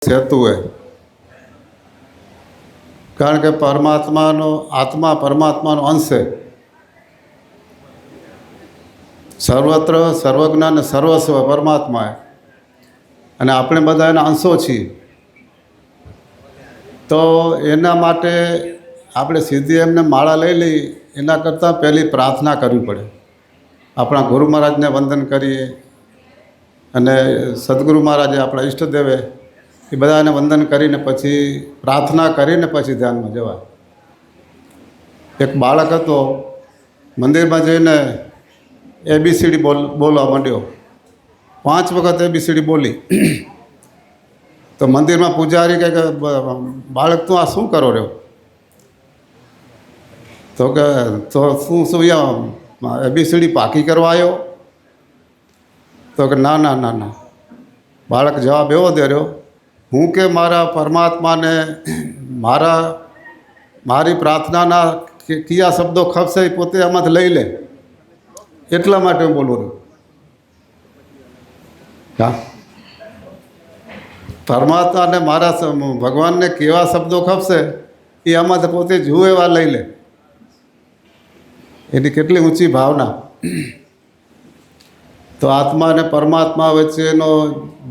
સેતુ હોય, કારણ કે પરમાત્માનો આત્મા પરમાત્માનો અંશ છે. સર્વત્ર સર્વજ્ઞ અને સર્વસ્વ પરમાત્મા અને આપણે બધા એના અંશો છીએ. તો એના માટે આપણે સીધી એમને માળા લઈ લઈ એના કરતાં પહેલી પ્રાર્થના કરવી પડે. આપણા ગુરુ મહારાજને વંદન કરીએ અને સદગુરુ મહારાજે આપણા ઈષ્ટદેવે એ બધાને વંદન કરીને પછી પ્રાર્થના કરીને પછી ધ્યાનમાં જવાય. એક બાળક હતો, મંદિરમાં જઈને ABCD બોલવા માંડ્યો. 5 વખત ABCD બોલી. તો મંદિરમાં પૂજારી કહે કે બાળક તું આ શું કરો રહ્યો? તો કે તો શું ABCD પાકી કરવા આવ્યો? તો કે ના ના ના ના. બાળક જવાબ એવો દે રહ્યો, હું કે મારા પરમાત્માને મારી પ્રાર્થનાના કયા શબ્દો ખપશે એ પોતે આમાંથી લઈ લે, એટલા માટે હું બોલું છું. હા, પરમાત્માને મારા ભગવાનને કેવા શબ્દો ખપશે એ આમાંથી પોતે જુએ એવા લઈ લે. એની કેટલી ઊંચી ભાવના. તો આત્મા અને પરમાત્મા વચ્ચેનો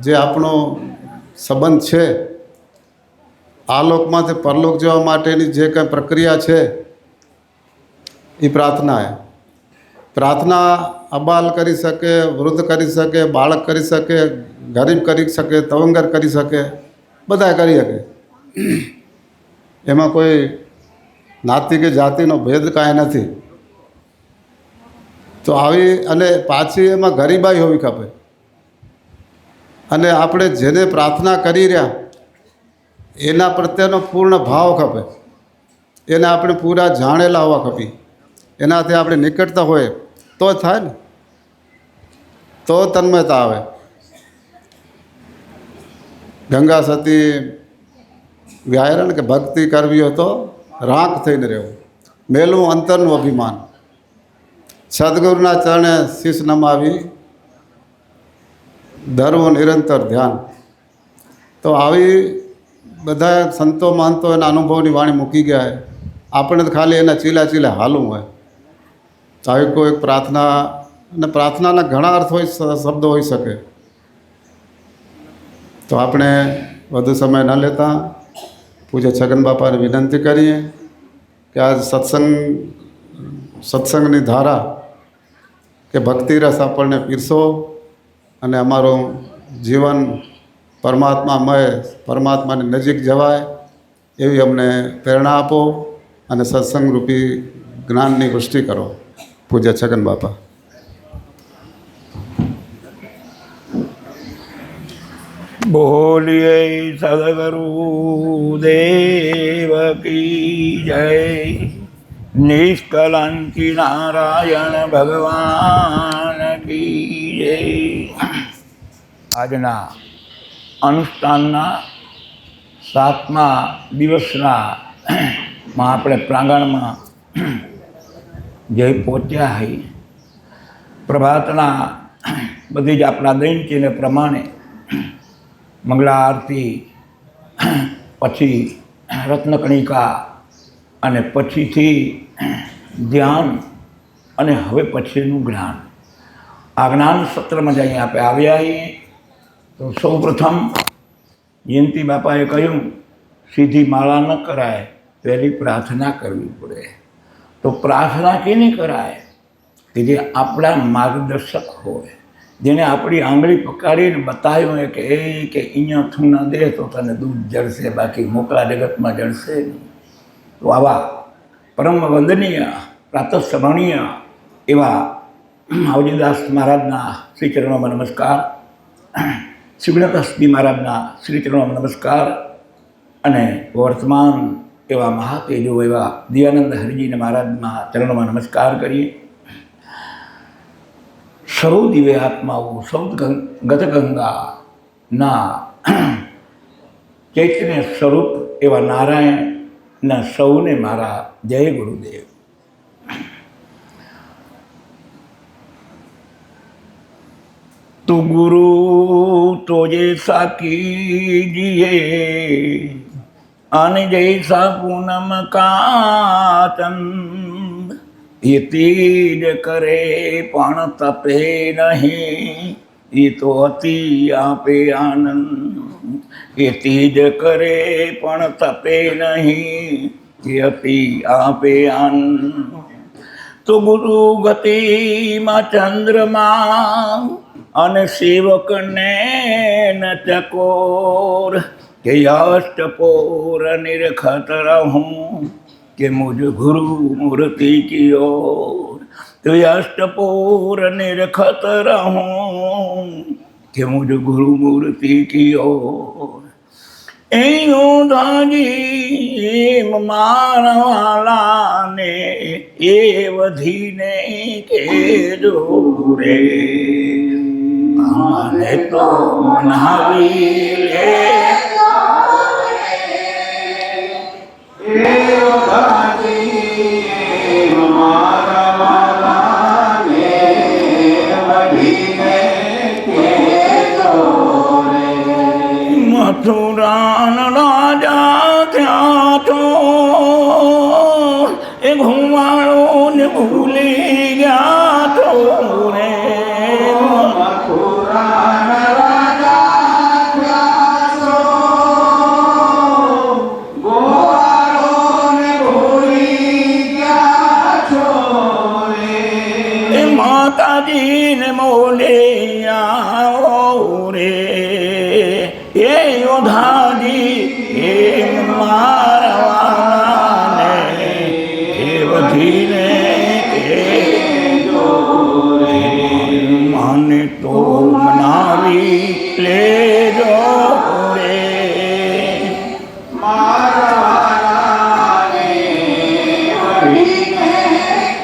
જે આપણો સંબંધ છે, આ લોકમાંથી પરલોક જવા માટેની જે કંઈ પ્રક્રિયા છે એ પ્રાર્થના છે. પ્રાર્થના અબાલ કરી શકે, વૃદ્ધ કરી શકે, બાળક કરી શકે, ગરીબ કરી શકે, તવંગર કરી શકે, બધા કરી શકે. એમાં કોઈ જ્ઞાતિ કે જાતિનો ભેદ કાંઈ નથી. તો આવી અને પાછી એમાં ગરીબાઈ હોવી ખપે. અને આપણે જેને પ્રાર્થના કરી રહ્યા એના પ્રત્યેનો પૂર્ણ ભાવ ખપે. એને આપણે પૂરા જાણેલા હોવા ખપી. એનાથી આપણે નિકટતા હોય તો જ થાય ને, તો તન્મયતા આવે. ગંગા સતી વ્યાયરણ કે ભક્તિ કરવી હોય તો રાંક થઈને રહેવું, મેલું અંતરનું અભિમાન, સદગુરુના ચરણે શીશ નમાવી ધરવું નિરંતર ધ્યાન. તો આવી બધા સંતો મહંતો એના અનુભવની વાણી મૂકી ગયા. આપણે તો ખાલી એના ચીલા હાલવું હોય. તો આવી કોઈ પ્રાર્થના, અને પ્રાર્થનાના ઘણા અર્થ શબ્દો હોઈ શકે. તો આપણે વધુ સમય ન લેતા પૂજ્ય છગન બાપાને વિનંતી કરીએ કે આ સત્સંગની ધારા કે ભક્તિ રસ આપણને પીરસો અને અમારું જીવન પરમાત્મામય, પરમાત્માની નજીક જવાય એવી અમને પ્રેરણા આપો અને સત્સંગરૂપી જ્ઞાનની વૃષ્ટિ કરો. પૂજ્ય છગન બાપા. બોલીએ સદગુરુ દેવ કી જય. નિષ્કલંકી નારાયણ ભગવાન કી જય. આજના અનુષ્ઠાનના 7મા દિવસના માં આપણે પ્રાંગણમાં જઈ પહોંચ્યા હોય. પ્રભાતના બધી જ આપણા દૈનિકને પ્રમાણે મંગળા આરતી, પછી રત્નકણિકા અને પછીથી ધ્યાન અને હવે પછીનું જ્ઞાન. આ જ્ઞાન સત્રમાં જ અહીંયા આપણે આવ્યા છીએ. તો સૌ પ્રથમ જયંતિ બાપાએ કહ્યું સીધી માળા ન કરાય, પહેલી પ્રાર્થના કરવી પડે. તો પ્રાર્થના કેને કરાય? કે જે આપણા માર્ગદર્શક હોય, જેને આપણી આંગળી પકડીને બતાવ્યું કે અહીંયા થૂ ના દે તો તને દૂધ જળશે, બાકી મોકળા જગતમાં જળશે નહીં. તો આવા પરમ વંદનીય પ્રાતસ્મરણીય એવા આવજીદાસ મહારાજના શ્રી ચરણોમાં નમસ્કાર, શિવનાથજી મહારાજના શ્રી ચરણોમાં નમસ્કાર અને વર્તમાન એવા મહાતેજો એવા દયાનંદ હરિજીને મહારાજના ચરણોમાં નમસ્કાર કરીએ. સૌ દિવ્ય આત્માઓ, સૌ ગતગંગાના ચૈતન્ય સ્વરૂપ એવા નારાયણના સૌને મારા જય ગુરુદેવ. तो गुरु तो जैसा कीजिए अन जैसा पूनम का चंद ये तेज करे पण तपे नहीं ये तो अति आपे आनंद ये तेज करे पण तपे नहीं ये अति आपे आनंद तो गुरु गति માં ચંદ્રમા અને સેવક ને ન ચકોર કે અષ્ટપોર નિરખત રહું કે મુझ गुरु मूर्ति की ओर तो अष्टपोर निरखत रहूं कि मुझ गुरु मूर्ति की ओर एयों धाजी मारवाला ने ए वधीने के जोरे आने तो मनावी ले મથુરાન રાજા થયા તો એ ઘુમાળો ને ભૂલી ગયા તો રે મથુરાન રાજા થયા તો ગોવાળો ને ભૂલી ગયા છો રે એ માતાજી ને મોલે આવો રે ये योधाजी हे मारवाना ने हे वधीने के जोरे माने तो मनावी ले जो रे मारवाना ने वधीने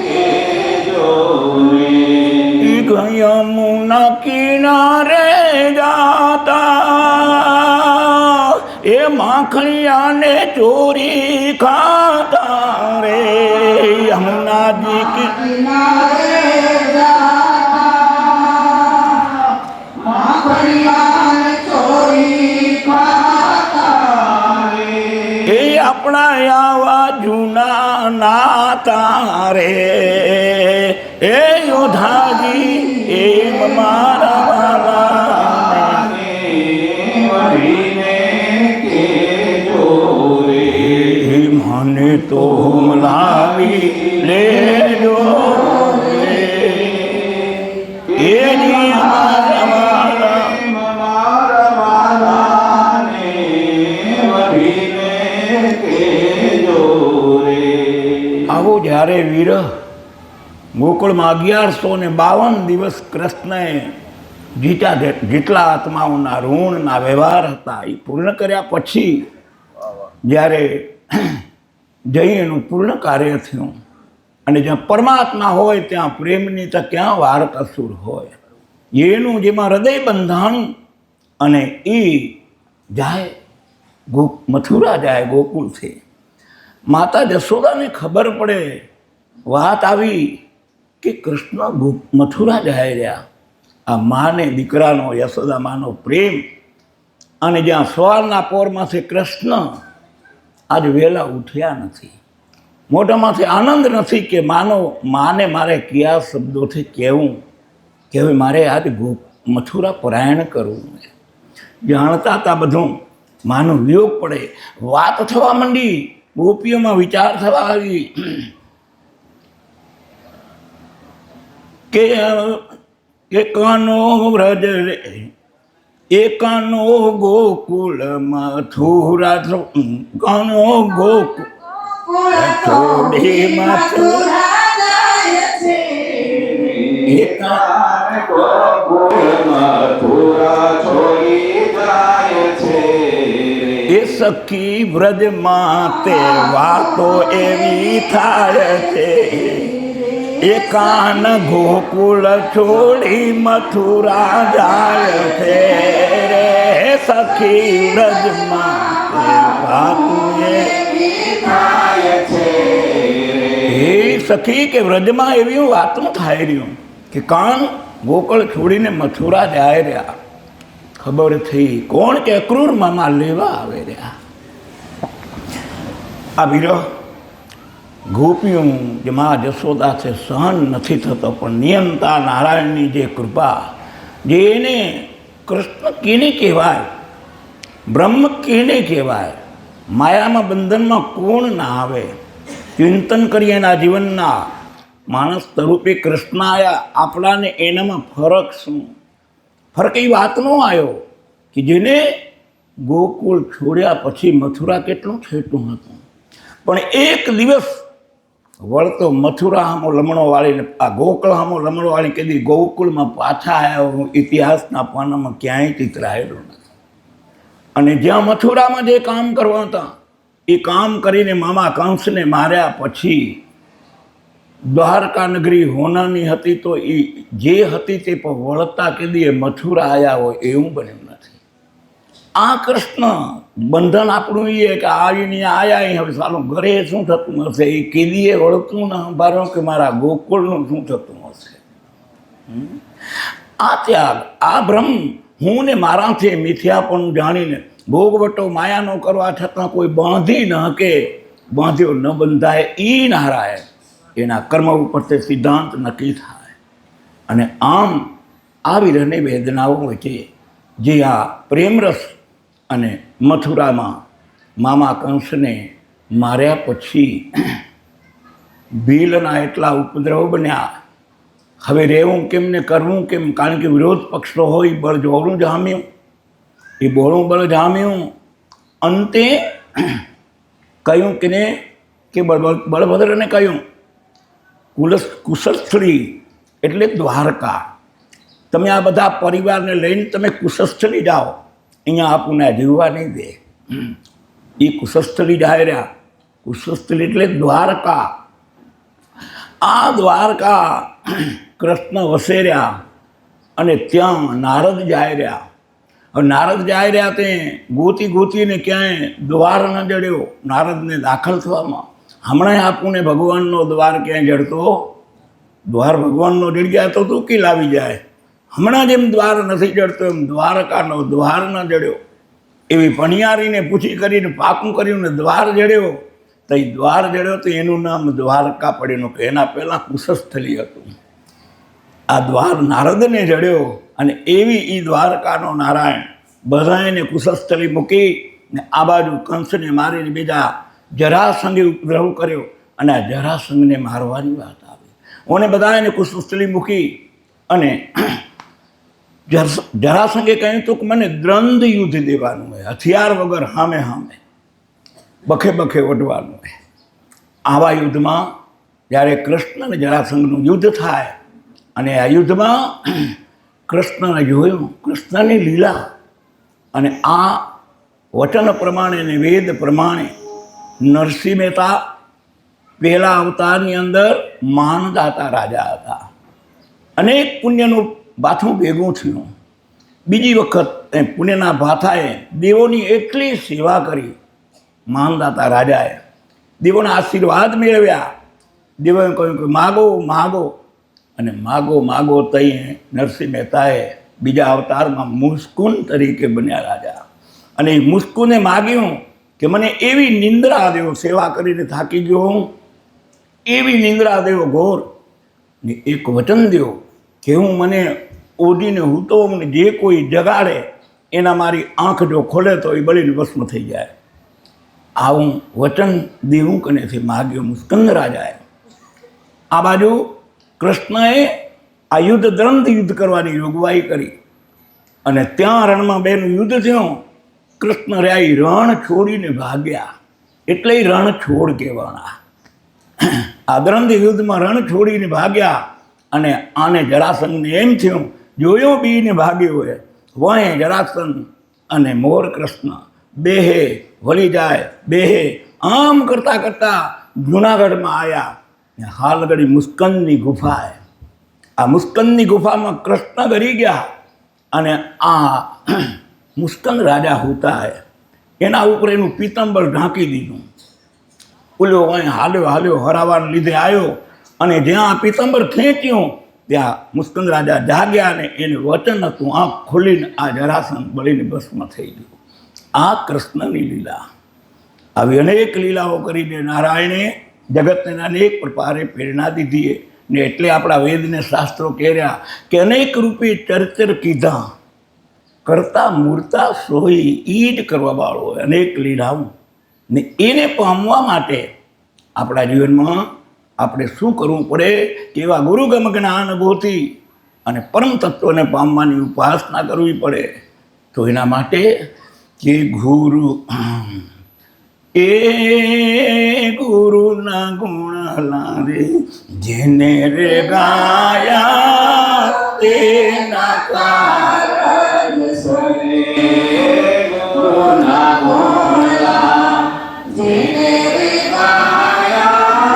के जोरे यमुना किनारे जाता ए माखणिया ने चोरी खाता रे यमुना जी की किनारे जाता माखणिया ने चोरी खाता रे ए अपना आवा जूना नाता रे ए योधाजी ए मारा माने तो मलावी ले जो આવો જ્યારે વિરહ ગોકુળમાં 1152 દિવસ કૃષ્ણએ જેટલા આત્માઓના ઋણના વ્યવહાર હતા એ પૂર્ણ કર્યા પછી જ્યારે જઈ એનું પૂર્ણ કાર્ય થયું અને જ્યાં પરમાત્મા હોય ત્યાં પ્રેમની તો ક્યાં વાર કસૂર હોય એનું જેમાં હૃદય બંધાણું અને એ જાય મથુરા જાય ગોકુળથી માતા જશોદાને ખબર પડે વાત આવી કે કૃષ્ણ મથુરા જાય રહ્યા આ માને દીકરાનો યશોદા માનો પ્રેમ અને જ્યાં સવારના પોરમાંથી કૃષ્ણ આજ વહેલા ઉઠ્યા નથી મોઢામાંથી આનંદ નથી કે માને મારે કયા શબ્દોથી કહેવું કે હવે મારે આજ મથુરા પરાયણ કરવું જાણતા હતા બધું માનો વિયોગ પડે વાત થવા માંડી ગોપીઓમાં વિચાર થવા આવી કે એકાનો વ્રજ રે એકાનો ગોકુળ મથુરા કાનો ગોકુળ છોડી મથુરા જાય છે એકાન ગોકુળ મથુરા છોડી જાય છે એ સખી વ્રજમાં તે વાતો એવી થાય છે એકાન ગોકુળ છોડી મથુરા જાય છે રે સખી વ્રજમાં વાતું એવી થાય છે હે સખી કે વ્રજમાં એવી વાતું થાય રહ્યું કે કાન ગોકળ છોડીને મથુરા જાય રહ્યા. ખબર થઈ કોણ કે અક્રૂર મામા લેવા આવે રહ્યા. આ વિરહ ગોપીઓ જે મા જશોદાથી સહન નથી થતો, પણ નિયંતા નારાયણની જે કૃપા, જે એને કૃષ્ણ કેને કહેવાય, બ્રહ્મ કેને કહેવાય, માયામાં બંધનમાં કોણ ના આવે. ચિંતન કરીએ એના જીવનના. માણસ સ્વરૂપે કૃષ્ણ આવ્યા, આપણાને એનામાં ફરક શું? ફરક એ વાતનો આવ્યો કે જેને ગોકુળ છોડ્યા પછી મથુરા કેટલું છેટું હતું, પણ એક દિવસ વળતો મથુરા હામો લમણો વાળીને આ ગોકુળ હામો લમણો વાળી કદી ગોકુળમાં પાછા આવ્યા હું ઇતિહાસના પાનામાં ક્યાંય ચિતરાયેલો નથી. અને જ્યાં મથુરામાં જે કામ કરવા હતા એ કામ કરીને મામા કંસને માર્યા પછી દ્વારકા નગરી હોનાની હતી, તો એ જે હતી તે પણ વળતા કદી મથુરા આવ્યા હોય એવું બન્યું નથી. આ કૃષ્ણ બંધન આપણું એ કે આવીને આયા હવે સાલું ઘરે શું થતું હશે, એ કેદીએ વળતું ન સંભાળો કે મારા ગોકુળનું શું થતું હશે. આ ત્યાગ, આ ભ્રમ, હું ને મારાથી મિથ્યાપણું જાણીને ભોગવટો માયાનો કરવા છતાં કોઈ બાંધી ન કે બાંધ્યો ન બંધાય એ નારાયણ, એના કર્મ ઉપર તે સિદ્ધાંત નક્કી થાય. અને આમ આવી રહે વેદનાઓ વચ્ચે જે આ પ્રેમરસ અને મથુરામાં મામા કંસને માર્યા પછી ભીલના એટલા ઉપદ્રવ બન્યા. હવે રહેવું કેમ ને કરવું કેમ, કારણ કે વિરોધ પક્ષો હોય બળ જોરું જામ્યું, એ બોળું બળ જામ્યું. અંતે કહ્યું કે બળભદ્રને કહ્યું કુશસ્થળી એટલે દ્વારકા, તમે આ બધા પરિવારને લઈને તમે કુશસ્થળી જાઓ, અહીંયા આપણને જીવવા નહીં દે. એ કુશસ્થળી જાય રહ્યા. કુશસ્થળી એટલે દ્વારકા. આ દ્વારકા કૃષ્ણ વસે રહ્યા અને ત્યાં નારદ જાય રહ્યા. હવે નારદ જાય રહ્યા તે ગોતીને ક્યાંય દ્વાર ન જડ્યો નારદને દાખલ થવામાં. હમણાં આપણને ભગવાનનો દ્વાર ક્યાંય જડતો, દ્વાર ભગવાનનો જડી જાય તો તું લાવી જાય. હમણાં જેમ દ્વાર નથી જડતો એમ દ્વારકાનો દ્વાર ન જડ્યો. એવી પણિયારીને પૂછી કરીને પાકું કર્યું ને દ્વાર જડ્યો. તો એ દ્વાર જડ્યો તો એનું નામ દ્વારકા પડ્યું, કે એના પહેલાં કુશસ્થલી હતું. આ દ્વાર નારદને જડ્યો અને એવી એ દ્વારકાનો નારાયણ બધાને કુશસ્થલી મૂકી ને આ બાજુ કંસને મારીને બીજા જરાસંઘે ઉપદ્રવ કર્યો. અને આ જરાસંઘને મારવાની વાત આવી. ઓને બધાને કુશસ્થલી મૂકી અને જરાસંઘે કહ્યું હતું કે મને દ્વંદ યુદ્ધ દેવાનું હોય, હથિયાર વગર હામે બખે વઢવાનું હોય. આવા યુદ્ધમાં જ્યારે કૃષ્ણ અને જરાસંઘનું યુદ્ધ થાય અને આ યુદ્ધમાં કૃષ્ણને જોયું, કૃષ્ણની લીલા, અને આ વચન પ્રમાણે અને વેદ પ્રમાણે નરસિંહ મહેતા પહેલા અવતારની અંદર માનદાતા રાજા હતા. અનેક પુણ્યનું ભાથું ભેગું થયું. બીજી વખત પુણ્યના ભાથાએ દેવોની એટલી સેવા કરી માનદાતા રાજાએ, દેવોના આશીર્વાદ મેળવ્યા. દેવોએ કહ્યું કે માગો અને માગો તઈ નરસિંહ મહેતાએ બીજા અવતારમાં મુસ્કુન તરીકે બન્યા રાજા. અને એ મુસ્કુને માગ્યું કે મને એવી નિંદ્રા દેવો, સેવા કરીને થાકી ગયો હું, એવી નિંદ્રા દેવો ઘોર ને એક વચન દ્યો કે હું મને ઓઢીને હૂતો મને જે કોઈ જગાડે એના મારી આંખ જો ખોલે તો એ બળીને ભસ્મ થઈ જાય. આવું વચન દેવું કનેથી માગ્યો મુસ્કંદ રાજાએ. આ બાજુ કૃષ્ણએ આ દ્વંદ યુદ્ધ કરવાની જોગવાઈ કરી અને ત્યાં રણમાં બેનું યુદ્ધ થયું. કૃષ્ણ રહ્યા રણ છોડીને ભાગ્યા, એટલે રણ છોડ કહેવાના. આ દ્વંદ યુદ્ધમાં રણ છોડીને ભાગ્યા અને આને જરાસંઘને એમ થયું જોયો બીને ભાગ્યો હોય વહે જરાસંઘ અને મોર કૃષ્ણ બેહે વળી જાય બેહે. આમ કરતાં જુનાગઢમાં આવ્યા. હાલ ઘડી મુસ્કંદની ગુફાએ, આ મુસ્કંદની ગુફામાં કૃષ્ણ ગરી ગયા અને આ મુસ્કંદ રાજા હોતા એના ઉપર એનું પીતાંબર ઢાંકી દીધું. ઓલો અહીં હાલ્યો હરાવાને લીધે આવ્યો અને જ્યાં આ પીતાંબર ખેંચ્યું ત્યાં મુસ્કંદ રાજા જાગ્યા ને એને વચન હતું, આંખ ખોલીને આ જરાસંઘ બળીને ભસ્મ થઈ ગયું. આ કૃષ્ણની લીલા. આવી અનેક લીલાઓ કરીને નારાયણે જગતને અનેક પ્રકારે પ્રેરણા દીધી ને એટલે આપણા વેદને શાસ્ત્રો કહેર્યા કે અનેક રૂપે ચરચર કીધા કરતા મૂર્તા સોઈ ઈ જ કરવા વાળો અનેક લીલાઓ ને એને પામવા માટે આપણા જીવનમાં આપણે શું કરવું પડે? કેવા ગુરુગમ જ્ઞાનુભૂતિ અને પરમ તત્વને પામવાની ઉપાસના કરવી પડે. તો એના માટે કે ગુરુ એ ગુરુના ગુણ લારે જેને રે ગાયા તેના કારણ સરે. ગુરુના ગુણ જેને રે ગાયા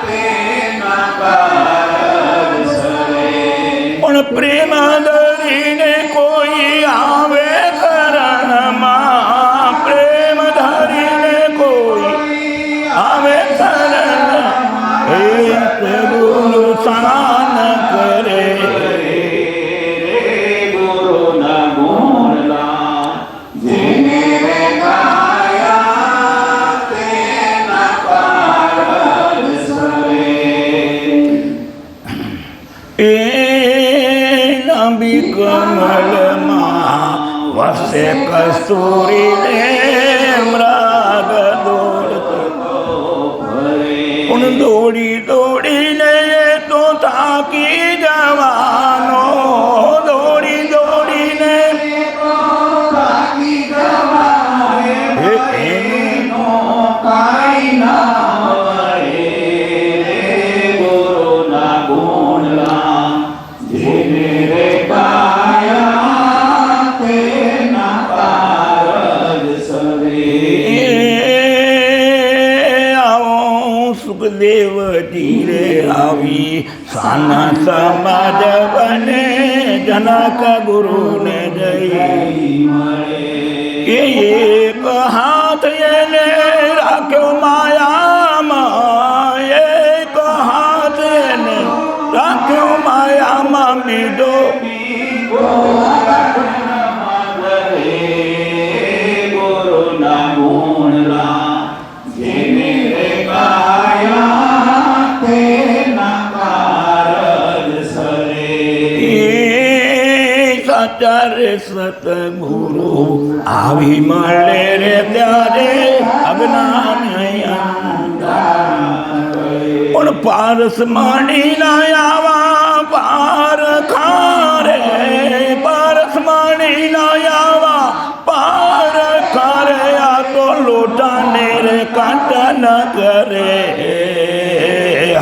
તેના કારણ સરે. પણ પ્રેમ ધરીને કોઈ આવે શરણમાં, પ્રેમ ધરીને કોઈ આવે શરણમાં, એ ગુરુ શાન કરે. ગુરુના ગુણ જેને રે ગાયા તેના કારણ સરે. એ લાંબી કમલમાં વસે કસ્તુરી ને મૃગ દોડતો પણ દોડી દોડીને તો થાકી જવાનો, દોડી દોડીને થાકી જવાનો, એનો કાઈ ના વળે. ગુરુના ગુણ જેને રે ગાયા તેના કારણ સરે. આવો સુખદેવજી રે આવી સાના સમાજ બને જનક ગુરુને જઈ મળે. એક હાથ એને રાખ્યો માયામાં, એક હાથ એને રાખ્યો માયામાં, બીજો ગુરુના ગુણ જેને રે ગાયા તેના કારણ સરે. સાચા રે સતગુરુ આવી મળે રે ત્યારે અજ્ઞાન પણ પારસ માણી ના આવા પાર ખારે, પારસ માણી ના આવા પાર ખારે. આ તો લોટાને રે કાંટા ન કરે.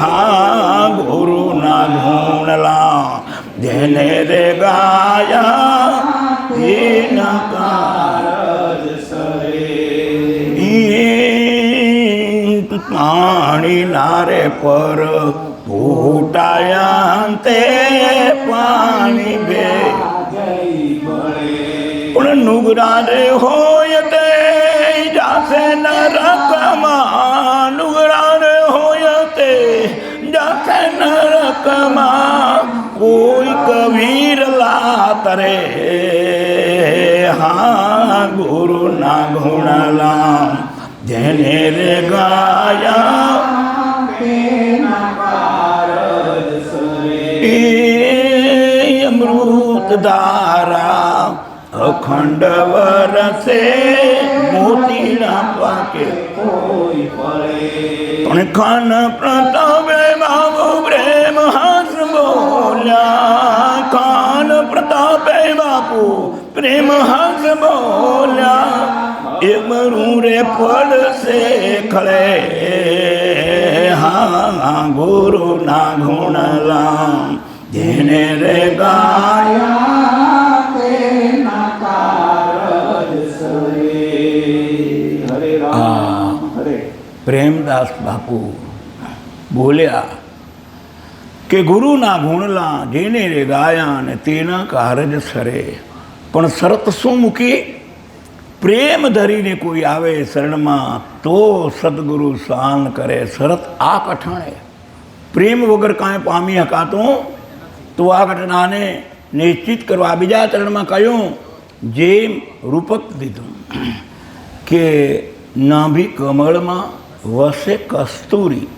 હા ગુરુના ગુણલા જેને રે ગાયા તેના કારણ સરે. પાણી નારે પર ફૂટાયા તે પાણી બે પણ નુગરા રે હોય તે જાસે નરકમાં, નુગરા રે હોય તે જાસે નરકમાં. કોઈ કબીર લાતરે. હા ગુરુના ગુણલા જેને રે ગાયા તેના કારણ સરે. અમૃત ધારા અખંડ વરસે મોતીના પાકે કોઈ પડે. પણ ખાન પ્રતાપે બાબુ પ્રેમ હાસ બોલ્યા, ખાન પ્રતાપે બાપુ પ્રેમ હાસ બોલ્યા. એ મરું રે પડશે ખળે. હા ગુરુના ગુણલા જેને રે ગાયા તેના કારણ સરે. હરે રામ હરે. પ્રેમદાસ બાપુ બોલ્યા કે ગુરુના ગુણલા જેને રે ગાયા ને તેના કારજ સરે. પણ શરત શું મૂકી? પ્રેમ ધરીને કોઈ આવે શરણમાં તો સદગુરુ શાન કરે. શરત આ કઠાણે પ્રેમ વગર કાંઈ પામી શકાતું તો આ ઘટનાને નિશ્ચિત કરવા બીજા ચરણમાં કહ્યું, જેમ રૂપક દીધું કે નાભી કમળમાં વસે કસ્તુરી,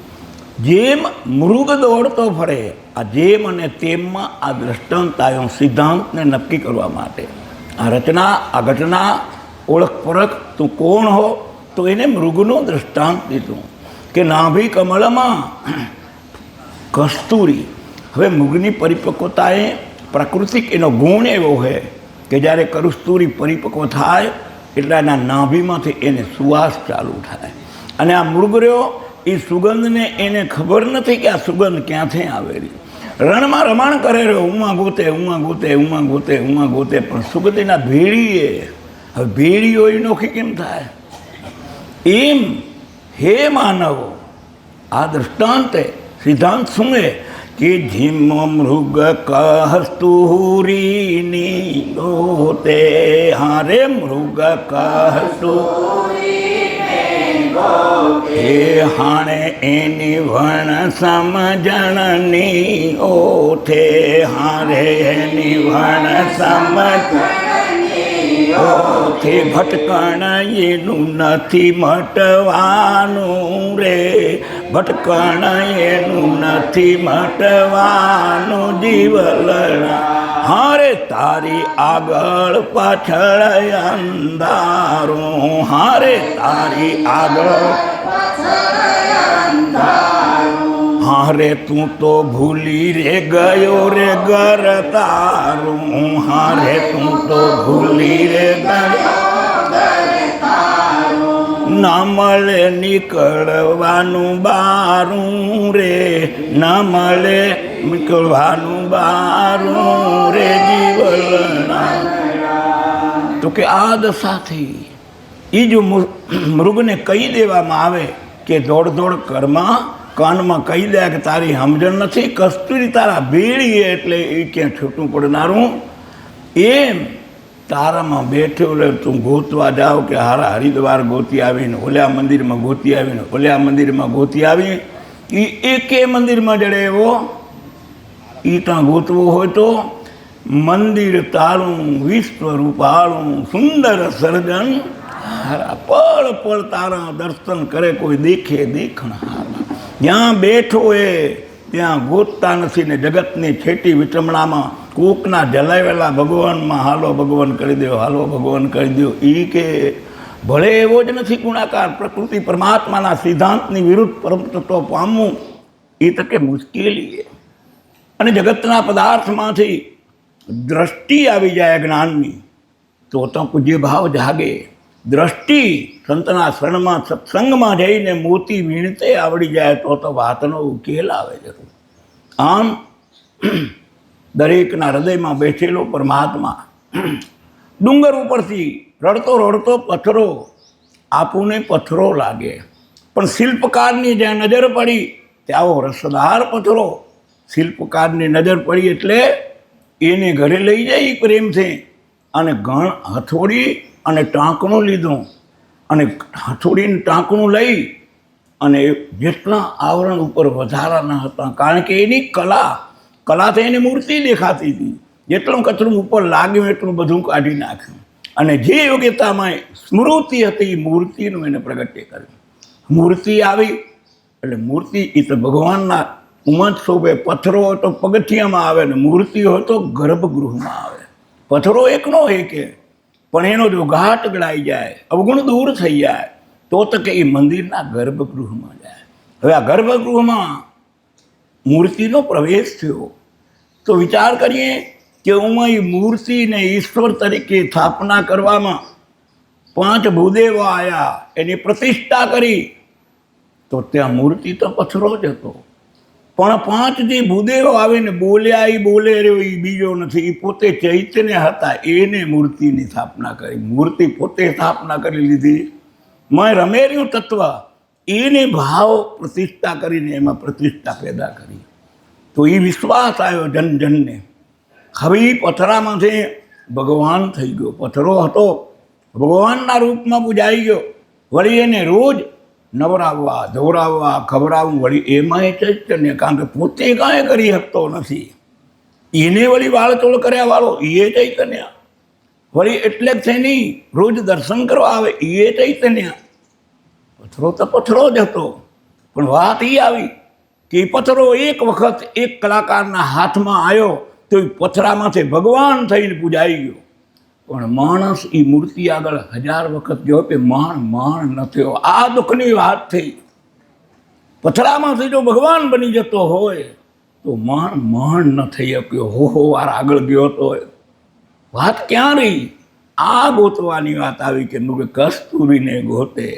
જેમ મૃગ દોડતો ફરે, આ જેમ અને તેમમાં આ દ્રષ્ટાંત આવ્યો સિદ્ધાંતને નક્કી કરવા માટે. આ રચના, આ ઘટના, ઓળખ પરખ, તું કોણ હો, તો એને મૃગનું દ્રષ્ટાંત દીધું કે નાભી કમળમાં કસ્તુરી. હવે મૃગની પરિપક્વતાએ પ્રાકૃતિક એનો ગુણ એવો છે કે જ્યારે કસ્તુરી પરિપક્વ થાય એટલે એના નાભીમાંથી એને સુવાસ ચાલુ થાય. અને આ મૃગ રહ્યો એ સુગંધને એને ખબર નથી કે આ સુગંધ ક્યાંથી આવેલી. રણમાં રમણ કરે રહ્યો, ઉમાં ગોતે ઉમાં ગોતે ઉમાં ગોતે ઉમાં ગોતે, પણ સુગંધીના ભેળીએ. હવે ભેળીઓ એ નોખી કેમ થાય? એમ હે માનવ, આ દ્રષ્ટાંતે સિદ્ધાંત શું છે કે જેમ મૃગ કસ્તુરીની ગોતે, હારે મૃગ હે હાણે એની વણ સમજણની ઓથે, હારે એની વણ સમજણની ઓથે, ભટકણ એનું નથી મટવાનું રે, ભટકણ એનું નથી મટવાનું જીવલણા, હારે તારી આગળ પાછળ અંધારું, હારે તારી આગળ હારે તું તો ભૂલી રે ગયો રે ઘર તારું, હારે તું તો ભૂલી રે ગયો ના મળે નીકળવાનું બારું રે, ના મળે નીકળવાનું બારું રે જીવલના. તો કે આ દશાથી એ જો મૃગને કહી દેવામાં આવે કે દોડ દોડ કરમાં, કાનમાં કહી દે કે તારી સમજણ નથી, કસ્તુરી તારા ભેળી એટલે એ ક્યાં છૂટું પડનારું, એમ તારામાં બેઠો રહે તું ગોતવા જાઓ કે હારા હરિદ્વાર ગોતી આવીને ઓલ્યા મંદિરમાં ગોતી આવીને ઓલ્યા મંદિરમાં ગોતી આવી, એ એકે મંદિરમાં જડે એવો એ ત્યાં ગોતવું હોય તો મંદિર તારું વિશ્વરૂપાળું સુંદર સર્જન હારા, પળ પળ તારા દર્શન કરે કોઈ દેખે દેખણ હારા. જ્યાં બેઠો એ ત્યાં ગોતતા નથી ને જગતની છેટી વિચમણામાં કોકના જલાવેલા ભગવાનમાં હાલો ભગવાન કરી દો, હાલો ભગવાન કરી દો. એ કે ભલે એવો જ નથી ગુણાકાર, પ્રકૃતિ પરમાત્માના સિદ્ધાંતની વિરુદ્ધ પરમ તત્વ પામવું એ તકે મુશ્કેલી છે. અને જગતના પદાર્થમાંથી દ્રષ્ટિ આવી જાય જ્ઞાનની તો પૂજ્ય ભાવ જાગે. દ્રષ્ટિ સંતના શરણમાં સત્સંગમાં જઈને મોતી વીણતે આવડી જાય તો વાતનો ઉકેલ આવે છે. આમ દરેકના હૃદયમાં બેઠેલો પરમાત્મા ડુંગર ઉપરથી રડતો રડતો પથરો આપણને પથરો લાગે, પણ શિલ્પકારની જ્યાં નજર પડી ત્યાં આવો રસદાર પથરો, શિલ્પકારની નજર પડી એટલે એને ઘરે લઈ જાય પ્રેમથી અને ગણ હથોડી અને ટાંકણું લીધું અને હથોડીને ટાંકણું લઈ અને જેટલા આવરણ ઉપર વધારાના હતા, કારણ કે એની કલાથી એની મૂર્તિ દેખાતી હતી, જેટલું કચરું ઉપર લાગ્યું એટલું બધું કાઢી નાખ્યું અને જે યોગ્યતામાં સ્મૃતિ હતી એ મૂર્તિનું એને પ્રગટ્ય કર્યું. મૂર્તિ આવી એટલે મૂર્તિ એ તો ભગવાનના ઉમદ શોભે. પથ્થરો હોય તો પગથિયામાં આવે ને મૂર્તિ હોય તો ગર્ભગૃહમાં આવે. પથ્થરો એકનો એક પણ એનો જો ઘાટ ગળાઈ જાય, અવગુણ દૂર થઈ જાય તો કે એ મંદિરના ગર્ભગૃહમાં જાય. હવે આ ગર્ભગૃહમાં મૂર્તિનો પ્રવેશ થયો તો વિચાર કરીએ કે ઉમાં એ મૂર્તિને ઈશ્વર તરીકે સ્થાપના કરવામાં 5 ભૂદેવો આવ્યા, એની પ્રતિષ્ઠા કરી તો ત્યાં મૂર્તિ તો પથ્થરો જ હતો, પણ 5 જે ભૂદેવો આવીને બોલ્યા એ બોલે રહ્યો એ બીજો નથી, એ પોતે ચૈતન્ય હતા, એને મૂર્તિની સ્થાપના કરી. મૂર્તિ પોતે સ્થાપના કરી લીધી. મેં રમેર્યું તત્વ એને ભાવ પ્રતિષ્ઠા કરીને એમાં પ્રતિષ્ઠા પેદા કરી તો એ વિશ્વાસ આવ્યો જન જનને. હવે એ પથરામાંથી ભગવાન થઈ ગયો. પથ્થરો હતો ભગવાનના રૂપમાં પૂજાઈ ગયો. વળી એને રોજ નવરાવવા, ધોરાવવા, ખવડાવવું, વળી એમાંય ચૈતન્ય, કારણ કે પોતે કાંઈ કરી શકતો નથી. એને વળી વાળચોળ કર્યા વાળો એ ચૈતન્ય, વળી એટલે જ છે નહીં રોજ દર્શન કરવા આવે એ ચૈતન્ય. પથરો તો પથરો જ હતો, પણ વાત એ આવી કે એ પથરો એક વખત એક કલાકારના હાથમાં આવ્યો તો એ પથરામાંથી ભગવાન થઈને પૂજાઈ ગયો. પણ માણસ એ મૂર્તિ આગળ 1000 વખત ગયો કે માણ ન થયો. આ દુઃખની વાત થઈ. પથરામાંથી જો ભગવાન બની જતો હોય તો માણ ન થઈ શક્યો. હો વાર આગળ ગયો તો વાત ક્યાં રહી? આ ગોતવાની વાત આવી કે મૃગ કસ્તુરીને ગોતે,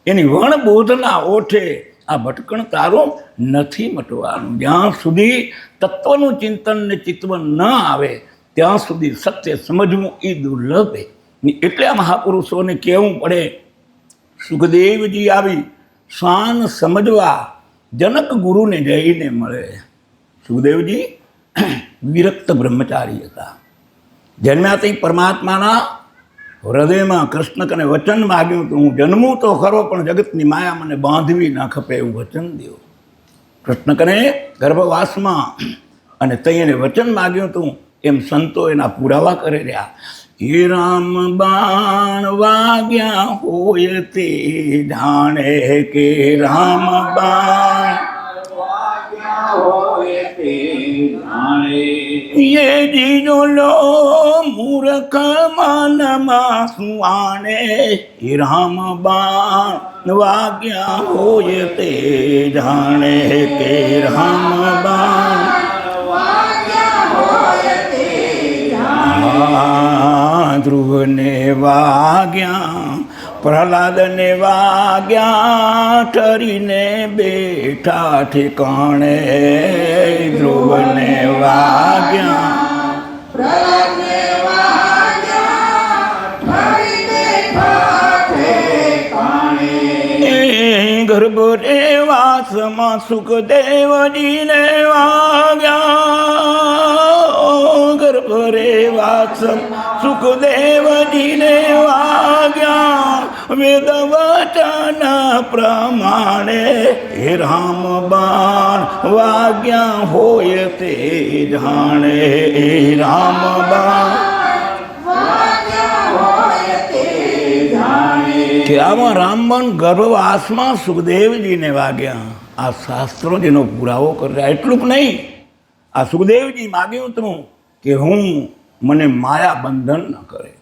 એની વણબોધના ઓઠે આ ભટકણ તારું નથી મટવાનું. જ્યાં સુધી તત્વનું ચિંતન ને ચિત્તવન ન આવે ત્યાં સુધી સત્ય સમજવું એ દુર્લભ છે. એટલે આ મહાપુરુષોને કહેવું પડે. સુખદેવજી આવી શાન સમજવા જનક ગુરુને જઈને મળે. સુખદેવજી વિરક્ત બ્રહ્મચારી હતા. જન્મ્યાથી પરમાત્માના હૃદયમાં કૃષ્ણ કને વચન માગ્યું તો હું જન્મું તો ખરો પણ જગતની માયા મને બાંધવી ના ખપે એવું વચન દ્યો. કૃષ્ણ કને ગર્ભવાસમાં અને તઈ એને વચન માગ્યું હતું એમ સંતો એના પુરાવા કરી રહ્યા. હે રામ બાણ વાગ્યા હોય તે જાણે કે રામ બાણ ये जीनो लो मूर्ख मानमा सुआने राम बाण वाग्या होय ते जाने के राम बाण ध्रुव ने वाग्या प्रहलाद ने वाग्या ठरीने बेठा ठिकाणे. ध्रुव ने वाग्या ગર્ભ રે વાસમાં સુખદેવજીને વાગ્યા. ગર્ભ રે વાસમ સુખદેવજીને વાગ્યા. વેદ વચન પ્રમાણે હે રામ બાણ વાગ્યા હોય તે જાણે. રામ બાણ કે આમાં રામબાણ ગર્ભવાસમાં સુખદેવજીને વાગ્યા. આ શાસ્ત્રો જેનો પુરાવો કરી રહ્યા. એટલું જ નહીં, આ સુખદેવજી માગ્યું હતું કે હું મને માયા બંધન ન કરે.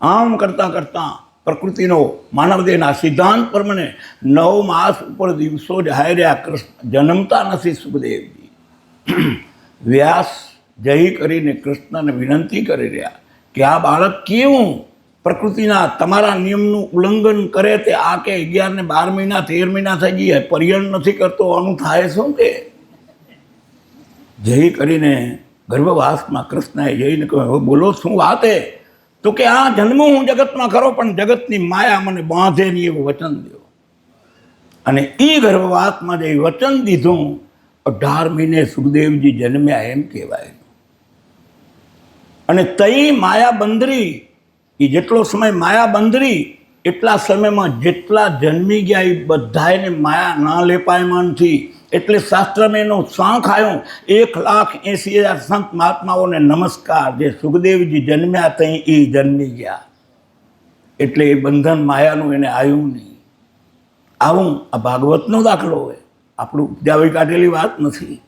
આમ કરતાં કરતાં પ્રકૃતિનો માનવદેહના સિદ્ધાંત પ્રમાણે 9 માસ ઉપર દિવસો જાય રહ્યા. કૃષ્ણ જન્મતા નથી સુખદેવજી. વ્યાસ જઈ કરીને કૃષ્ણને વિનંતી કરી રહ્યા કે આ બાળક કેવું પ્રકૃતિના તમારા નિયમનું ઉલ્લંઘન કરે તે આ કે 11 ને 12 મહિના 13 મહિના થઈ ગયા પરિયણ નથી કરતો, આનું થાય શું? કે જઈ કરીને ગર્ભવાસમાં કૃષ્ણએ જઈને કહ્યું હવે બોલો શું વાત હે? તો કે આ જન્મ હું જગતમાં ખરો પણ જગતની માયા મને બાંધે નહીં એવું વચન દો. અને એ ગર્ભવાસમાં જે વચન દીધું 18 મહિને સુખદેવજી જન્મ્યા એમ કહેવાય. અને તઈ માયા બંધરી એ જેટલો સમય માયા બંધરી એટલા સમયમાં જેટલા જન્મી ગયા એ બધાને માયા ના લેપાયમાનથી. એટલે શાસ્ત્રમાં એનો સાંખ આવ્યો 1,80,000 સંત મહાત્માઓને નમસ્કાર. જે સુખદેવજી જન્મ્યા તઈ એ જન્મી ગયા એટલે એ બંધન માયાનું એને આવ્યું નહીં. આવું આ ભાગવતનો દાખલો હોય, આપણું ઉપજાવી કાઢેલી વાત નથી.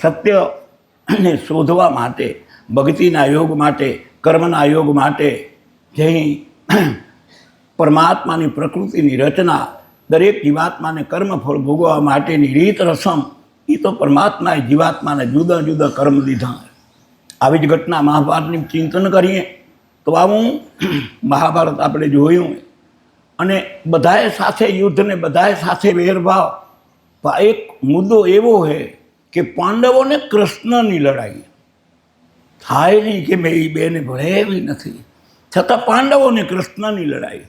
સત્યને શોધવા માટે, ભક્તિના યોગ માટે, કર્મના યોગ માટે જઈ પરમાત્માની પ્રકૃતિની રચના, દરેક જીવાત્માને કર્મફળ ભોગવવા માટેની રીત રસમ એ તો પરમાત્માએ જીવાત્માને જુદા જુદા કર્મ દીધા. આવી જ ઘટના મહાભારતની ચિંતન કરીએ તો આવું મહાભારત આપણે જોયું. અને બધાએ સાથે યુદ્ધ ને બધાએ સાથે વેરભાવ. એક મુદ્દો એવો છે કે પાંડવોને કૃષ્ણની લડાઈ થાય નહીં કે મેં એ બેને ભળે એવી નથી, છતાં પાંડવોને કૃષ્ણની લડાઈ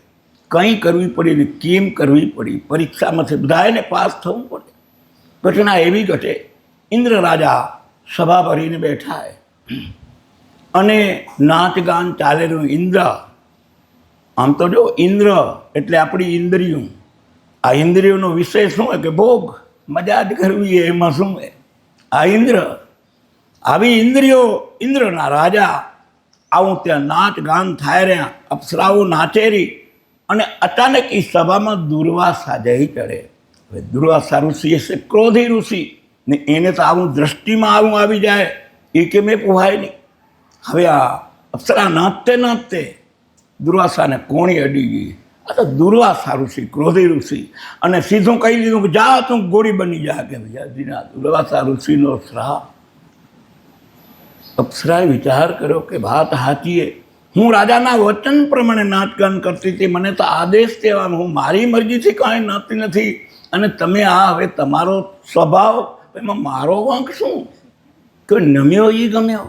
કંઈ કરવી પડી ને કેમ કરવી પડી. પરીક્ષામાંથી બધાને પાસ થવું પડે. ઘટના એવી ઘટે, ઇન્દ્ર રાજા સભા ભરીને બેઠા અને નાચ ગાન ચાલેલું. ઇન્દ્ર આમ તો જો ઇન્દ્ર એટલે આપણી ઇન્દ્રિયો. આ ઇન્દ્રિયોનો વિષય શું હોય કે ભોગ, મજા જ કરવી એમાં શું હોય. આ ઇન્દ્ર આવી ઇન્દ્રિયો, ઇન્દ્રના રાજા આવું ત્યાં નાચ ગાન થાય રહ્યા, અપ્સરાઓ નાચેરી, અને અચાનક એ સભામાં દુર્વાસા જઈ ચડે. હવે દુર્વાસા ઋષિ હશે ક્રોધી ઋષિ, ને એને તો આવું દ્રષ્ટિમાં આવું આવી જાય એ કે મેં પોહાય નહીં. હવે આ અપ્સરા નાચતે નાચતે દુર્વાસાને કોણી અડી ગઈ. આ તો દુર્વાસા ઋષિ, ક્રોધી ઋષિ, અને સીધું કહી દીધું કે જા તું ગોળી બની જા. કે વિજાજીના દુર્વાસા ઋષિનો શ્રાપ. અપ્સરાએ વિચાર કર્યો કે વાત સાચીએ, હું રાજાના વચન પ્રમાણે નાચગાન કરતી હતી, મને તો આદેશ દેવાનો, હું મારી મરજીથી કાંઈ નાચતી નથી, અને તમે આ હવે તમારો સ્વભાવ, એમાં મારો વાંક શું? કે નમ્યો એ ગમ્યો.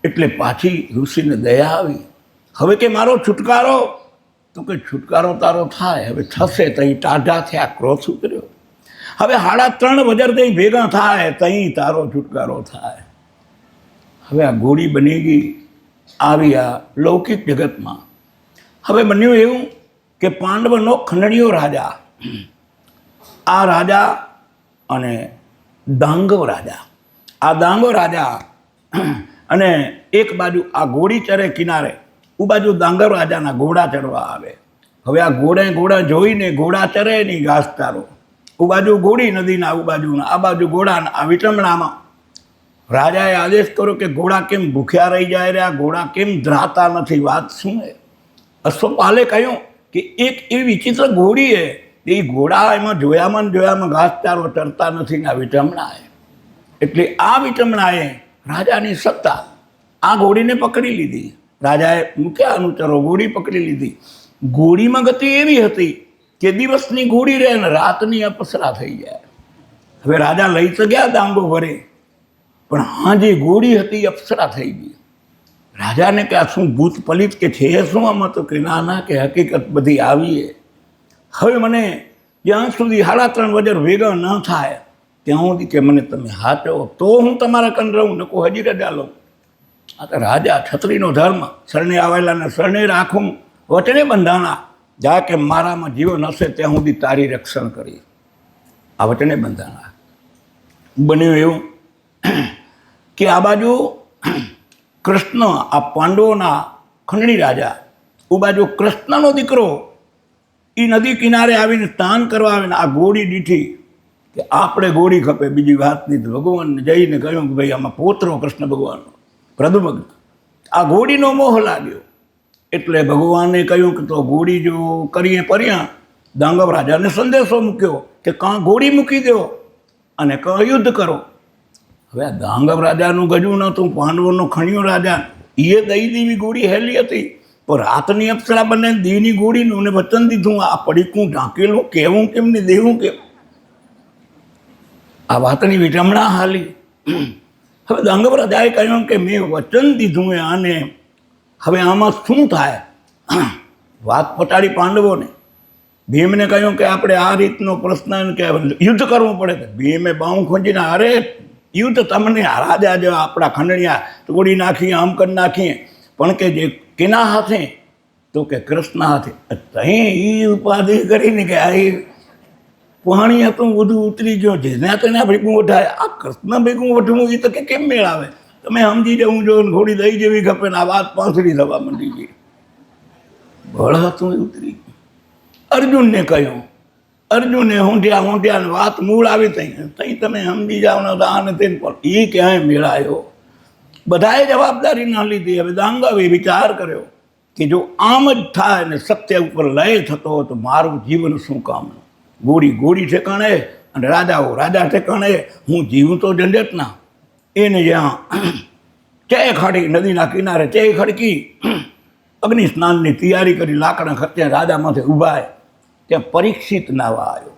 એટલે પાછી ઋષિને દયા આવી. હવે કે મારો છુટકારો, તો કે છુટકારો તારો થાય, હવે થશે. તઈ ટાઢા થયા, ક્રોધ ઉતર્યો. હવે 3.5 વજર તઈ ભેગા થાય, તઈ તારો છુટકારો થાય. હવે આ ગોળી બની ગઈ. આવી આ લૌકિક જગતમાં હવે બન્યું એવું કે પાંડવનો ખંડણીયો રાજા, આ રાજા અને દાંગવ રાજા, આ દાંગવ રાજા, અને એક બાજુ આ ઘોડી ચરે કિનારે, ઉ બાજુ દાંગવ રાજાના ઘોડા ચડવા આવે. હવે આ ઘોડા જોઈને ઘોડા ચરે નહીં ઘાસચારો, ઉ બાજુ ઘોડી નદીના, ઉ બાજુના, આ બાજુ ઘોડાના. આ વિટમણામાં રાજાએ આદેશ કર્યો કે ઘોડા કેમ ભૂખ્યા રહી જાય રહ્યા, ઘોડા કેમ ધ્રાતા નથી, વાત શું છે? અશ્વપાલે કહ્યું કે એક એવી વિચિત્ર ઘોડી છે, એ ઘોડા એમાં જોયામાં ઘાસચારો ચરતા નથી ને આ વિટમણાએ. એટલે આ વિટમણાએ રાજાની સત્તા આ ઘોડીને પકડી લીધી. રાજાએ મૂક્યા અનુચરો, ઘોડી પકડી લીધી. ઘોડીમાં ગતિ એવી હતી કે દિવસની ઘોડી રહે ને રાતની અપસરા થઈ જાય. હવે રાજા લઈ તો ગયા દાંગો ભરે, પણ હા જે ઘોડી હતી અપ્સરા થઈ ગઈ. રાજાને કે આ શું ભૂત પલિત કે છે શું આમાં? તો કે ના કે હકીકત બધી આવી. હવે મને જ્યાં સુધી 3.5 વજર ભેગા ન થાય ત્યાં સુધી કે મને તમે હાચો તો હું તમારા કન રહું, નકો હજી રજા લઉં. આ તો રાજા, છત્રીનો ધર્મ, શરણે આવેલાને શરણે રાખું, વચને બંધાણા, જા કે મારામાં જીવન હશે ત્યાં સુધી તારી રક્ષણ કરી. આ વચને બંધાણા. બન્યું એવું કે આ બાજુ કૃષ્ણ, આ પાંડવોના ખંડણી રાજા, ઉ બાજુ કૃષ્ણનો દીકરો એ નદી કિનારે આવીને સ્નાન કરવા આવીને આ ઘોડી દીઠી કે આપણે ઘોડી ખપે, બીજી વાત નહીં. ભગવાનને જઈને કહ્યું કે ભાઈ આમાં પોતરો કૃષ્ણ ભગવાનનો પ્રદુમગ્ન. આ ઘોડીનો મોહ લાગ્યો એટલે ભગવાને કહ્યું કે તો ઘોડી જો કરીએ પર્યા. દાંગવ રાજાને સંદેશો મૂક્યો કે કાં ઘોડી મૂકી દો અને કાં યુદ્ધ કરો. હવે આ દાંગવ રાજાનું ગજું નહોતું, પાંડવોનો ખણિયો રાજા, એ દઈ દેવી ઘોડી હેલી હતી, પણ રાતની અપ્સરા બંને દેવની ઘોડીનું ને વચન દીધું. આ પડીકું ઢાંકેલું કહેવું કેમ ને દેવું કેમ? આ વાતની વિટમણા હાલી. હવે દાંગવ રાજાએ કહ્યું કે મેં વચન દીધું આને, હવે આમાં શું થાય? વાત પટાડી પાંડવોને. ભીમને કહ્યું કે આપણે આ રીતનો પ્રશ્ન કે યુદ્ધ કરવું પડે. ભીમે બાઉં ખોંચીને, અરે યુદ્ધ તમને રાજા જો આપણા ખંડણીયા તોડી નાખીએ, આમ કરી નાખીએ, પણ કે જે કેના હાથે? તો કે કૃષ્ણ હાથે. તહીં એ ઉપાધિ કરીને કે આ પાણી હતું બધું ઉતરી ગયો, જેના તેના ભેગું વઢાય. આ કૃષ્ણ ભેગું વઢવું એ તો કે કેમ મેળ આવે? તમે સમજી જવું જો, ઘોડી દઈ જેવી ખપે ને આ વાત પાંસળી થવા માંડી ગઈ. બળ હતું એ ઉતરી ગયું. અર્જુનને કહ્યું, અર્જુને હોંઢ્યા વાત મૂળ આવી તઈ તમે સમજી જાઓ ને આને તેને, પણ એ ક્યાંય મેળાયો. બધાએ જવાબદારી ના લીધી. હવે દાંગવે વિચાર કર્યો કે જો આમ જ થાય ને સત્ય ઉપર લય થતો હોય તો મારું જીવન શું કામનું? ઘોડી ઠેકાણે અને રાજા ઠેકાણે, હું જીવું તો ઝંઝટના. એને જ્યાં ચે ખાડી, નદીના કિનારે ચે ખડકી, અગ્નિ સ્નાનની તૈયારી કરી, લાકડા ખર્ચે રાજા માથે ઊભા. ત્યાં પરીક્ષિત નાવા આવ્યો.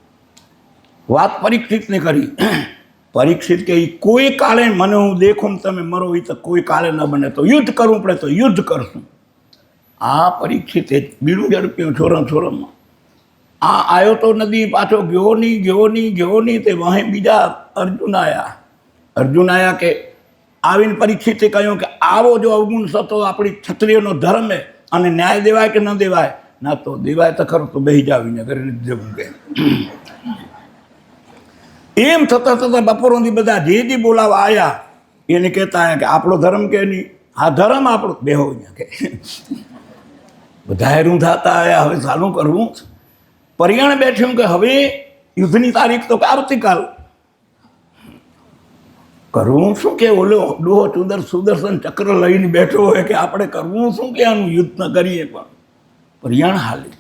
વાત પરીક્ષિતને કરી. પરીક્ષિત કે કોઈ કાળે મને હું દેખું તમે મરો, એ તો કોઈ કાળે ન બને, તો યુદ્ધ કરવું પડે તો યુદ્ધ કરશું. આ પરીક્ષિતે બીડું ઝડપ્યું છોરમાં. આ આવ્યો તો નદી પાછો ગયો નહીં. તે વાહે બીજા અર્જુન આવ્યા કે આવીને પરીક્ષિતે કહ્યું કે આવો જો અવગુણ થતો આપણી ક્ષત્રિયનો ધર્મ છે, અને ન્યાય દેવાય કે ન દેવાય? ના તો દેવાય તો ખરો, તો બેસી જાવીને ઘરે નથી જવું કે. એમ થતાં બપોરોથી બધા જે બોલાવા આવ્યા એને કહેતા કે આપણો ધર્મ કે નહીં, આ ધર્મ આપણો બેહો અહીંયા કે બધા રૂંધાતા આવ્યા. હવે ચાલુ કરવું પરિયાણ બેઠ્યું કે હવે યુદ્ધની તારીખ તો કે આવતીકાલ. કરવું શું કે ઓલો ડોહો સુદર્શન ચક્ર લઈને બેઠો હોય કે આપણે કરવું શું કે આનું યુદ્ધ ન કરીએ. પણ પરિયાણ હાલી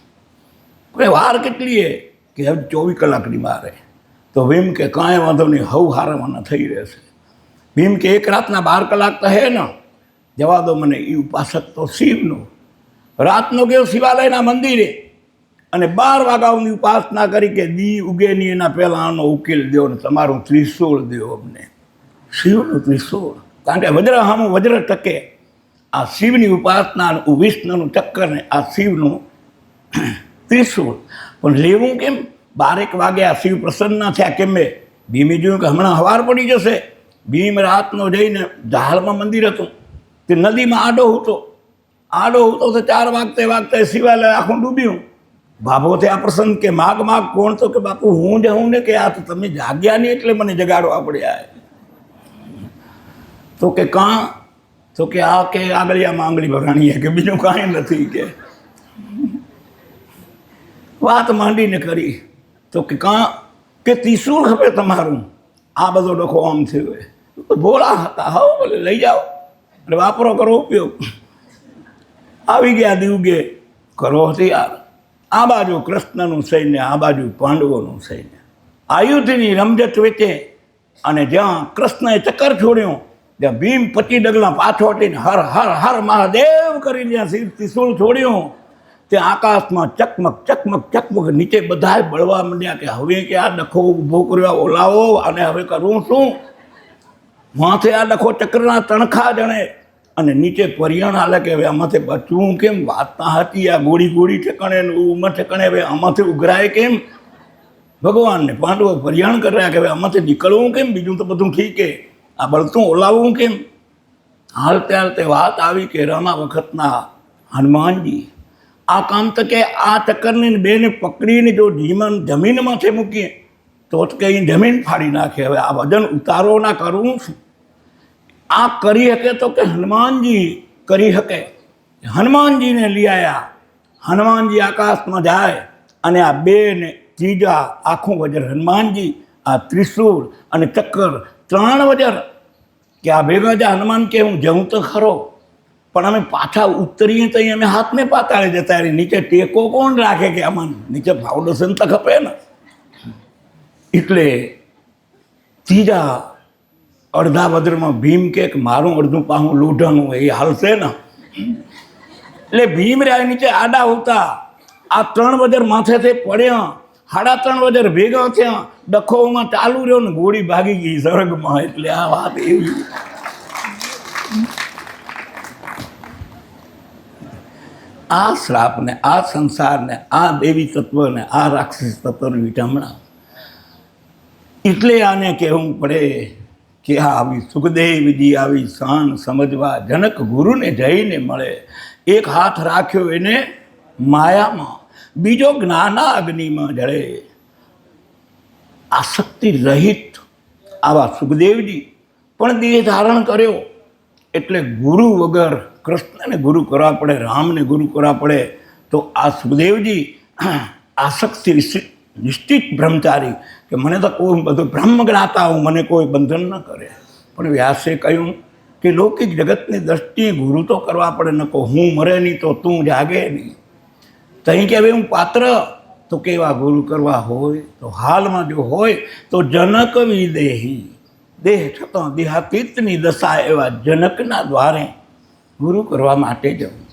કોઈ વાર કેટલી હે કે હવે 24 કલાકની મારે. તો ભીમ કે કાંઈ વાંધો નહીં, હવ હારવાના થઈ રહેશે. ભીમ કે એક રાતના 12 કલાક તો હે ને, જવા દો મને. એ ઉપાસક તો શિવનો રાતનો ગયો શિવાલયના મંદિરે અને 12 વાગ્યાની ઉપાસના કરી કે દી ઉગે નહીં એના પહેલાં આનો ઉકેલ દો ને તમારું ત્રિશૂળ દો અમને. શિવનું ત્રિશૂળ, કારણ કે વજ્ર હામું વજ્ર ટકે. આ શિવની ઉપાસના, વિષ્ણુનું ચક્કર ને આ શિવનું ત્રિશૂળ. પણ લેવું કેમ? 12 વાગ્યા શિવ પ્રસન્ન થયા કેમ? ભીમે જોયું કે હમણાં હવાર પડી જશે. ભીમ રાતનો જઈને ઝાડમાં મંદિર હતું તે નદીમાં આડો હતો તો 4 વાગતે શિવાલય આખું ડૂબ્યું. ભાભો થયા પ્રસન્ન કે માગ કોણ? તો કે બાપુ હું જાઉં ને કે આ તો તમે જાગ્યા નહીં એટલે મને જગાડવા પડ્યા. તો કે કાં? તો કે આ કે આગળિયામાં આંગળી ભરાણીએ કે બીજું કાંઈ નથી કે વાત માંડીને કરી. તો કે કાં? કે ત્રિશૂળ ખપે તમારું. આ બધો ડખો આમ થયો. તો ભોળા હતા, હા બોલે લઈ જાઓ અને વાપરો કરો ઉપયોગ. આવી ગયા દીવગે, કરો તૈયાર. આ બાજુ કૃષ્ણનું સૈન્ય, આ બાજુ પાંડવોનું સૈન્ય. આયુધની રમઝટ વચ્ચે અને જ્યાં કૃષ્ણએ ચક્કર છોડ્યું ત્યાં ભીમ 25 ડગલા પાછો હટીને હર હર હર મહાદેવ કરી જ્યાં ત્રિશૂળ છોડ્યું ત્યાં આકાશમાં ચકમક ચકમક ચકમક. નીચે બધાય બળવા માંડ્યા કે હવે કે આ ડખો ઊભો કર્યો ઓલાવો અને હવે કરવું શું? માથે આ ડખો ચક્રના તણખા જણે અને નીચે પરિયાણ હાલે કે હવે આમાંથી બચવું કેમ? વાતના હતી આ ગોળી ઠેકાણે ઉમર ઠેકાણે હવે આમાંથી ઉઘરાય કેમ? ભગવાનને પાંડવો પરિયાણ કર્યા કે હવે આમાંથી નીકળવું કેમ? બીજું તો બધું ઠીક છે, આ બળતું ઓલાવવું કેમ? હાલતે હાલતે વાત આવી કે રામા વખતના હનુમાનજી આ કામ તો કે આ ચક્કરને બેને પકડીને જો જમીન માથે મૂકીએ તો જ કંઈ જમીન ફાડી નાખે. હવે આ વજન ઉતારો ના કરવું શું? આ કરી શકે તો કે હનુમાનજી કરી શકે. હનુમાનજીને લઈ આવ્યા. હનુમાનજી આકાશમાં જાય અને આ બે ને ત્રીજા આખું વજર હનુમાનજી, આ ત્રિશૂળ અને ચક્કર 3 વજર કે આ ભેગા જા. હનુમાન કે હું જઉં તો ખરો પણ અમે પાછા ઉતરીએ તો અમે હાથને પાતાળે જતા રહી. નીચે ટેકો કોણ રાખે કે આમાં નીચે ફાઉન્ડેશન તો ખપે ને. એટલે ત્રીજા અડધા વજરમાં ભીમ કે મારું અડધું પાહું લોઢાનું એ હાલશે ને. એટલે ભીમ રહ્યા નીચે આડા હોતા. આ 3 વજર માથેથી પડ્યા, 3.5 વજર ભેગા થયા, ડખોમાં ચાલુ રહ્યો ને ગોળી ભાગી ગઈ સ્વર્ગમાં. એટલે આ વાત એવી. આ શ્રાપને, આ સંસારને, આ દેવી તત્વને, આ રાક્ષસ તત્વની વિટમણા. એટલે આને કહેવું પડે કે આ આવી સુખદેવજી આવી શાન સમજવા જનક ગુરુને જઈને મળે. એક હાથ રાખ્યો એને માયામાં, બીજો જ્ઞાના અગ્નિમાં જળે. આસક્તિ રહિત આવા સુખદેવજી પણ દેહ ધારણ કર્યો. એટલે ગુરુ વગર કૃષ્ણને ગુરુ કરવા પડે, રામને ગુરુ કરવા પડે. તો આ સુખદેવજી આસક્તિ નિશ્ચિત બ્રહ્મચારી કે મને તો કોઈ બધું બ્રહ્મ જ્ઞાતા હું, મને કોઈ બંધન ન કરે. પણ વ્યાસે કહ્યું કે લૌકિક જગતની દ્રષ્ટિએ ગુરુ તો કરવા પડે. ન કહો હું મરે નહીં તો તું જાગે નહીં. તહીં કે હવે હું પાત્ર તો કેવા ગુરુ કરવા હોય? તો હાલમાં જો હોય તો જનક વિદેહી, દેહ છતાં દેહાતીતની દશા એવા જનકના દ્વારે ગુરુ કરવા માટે જવું.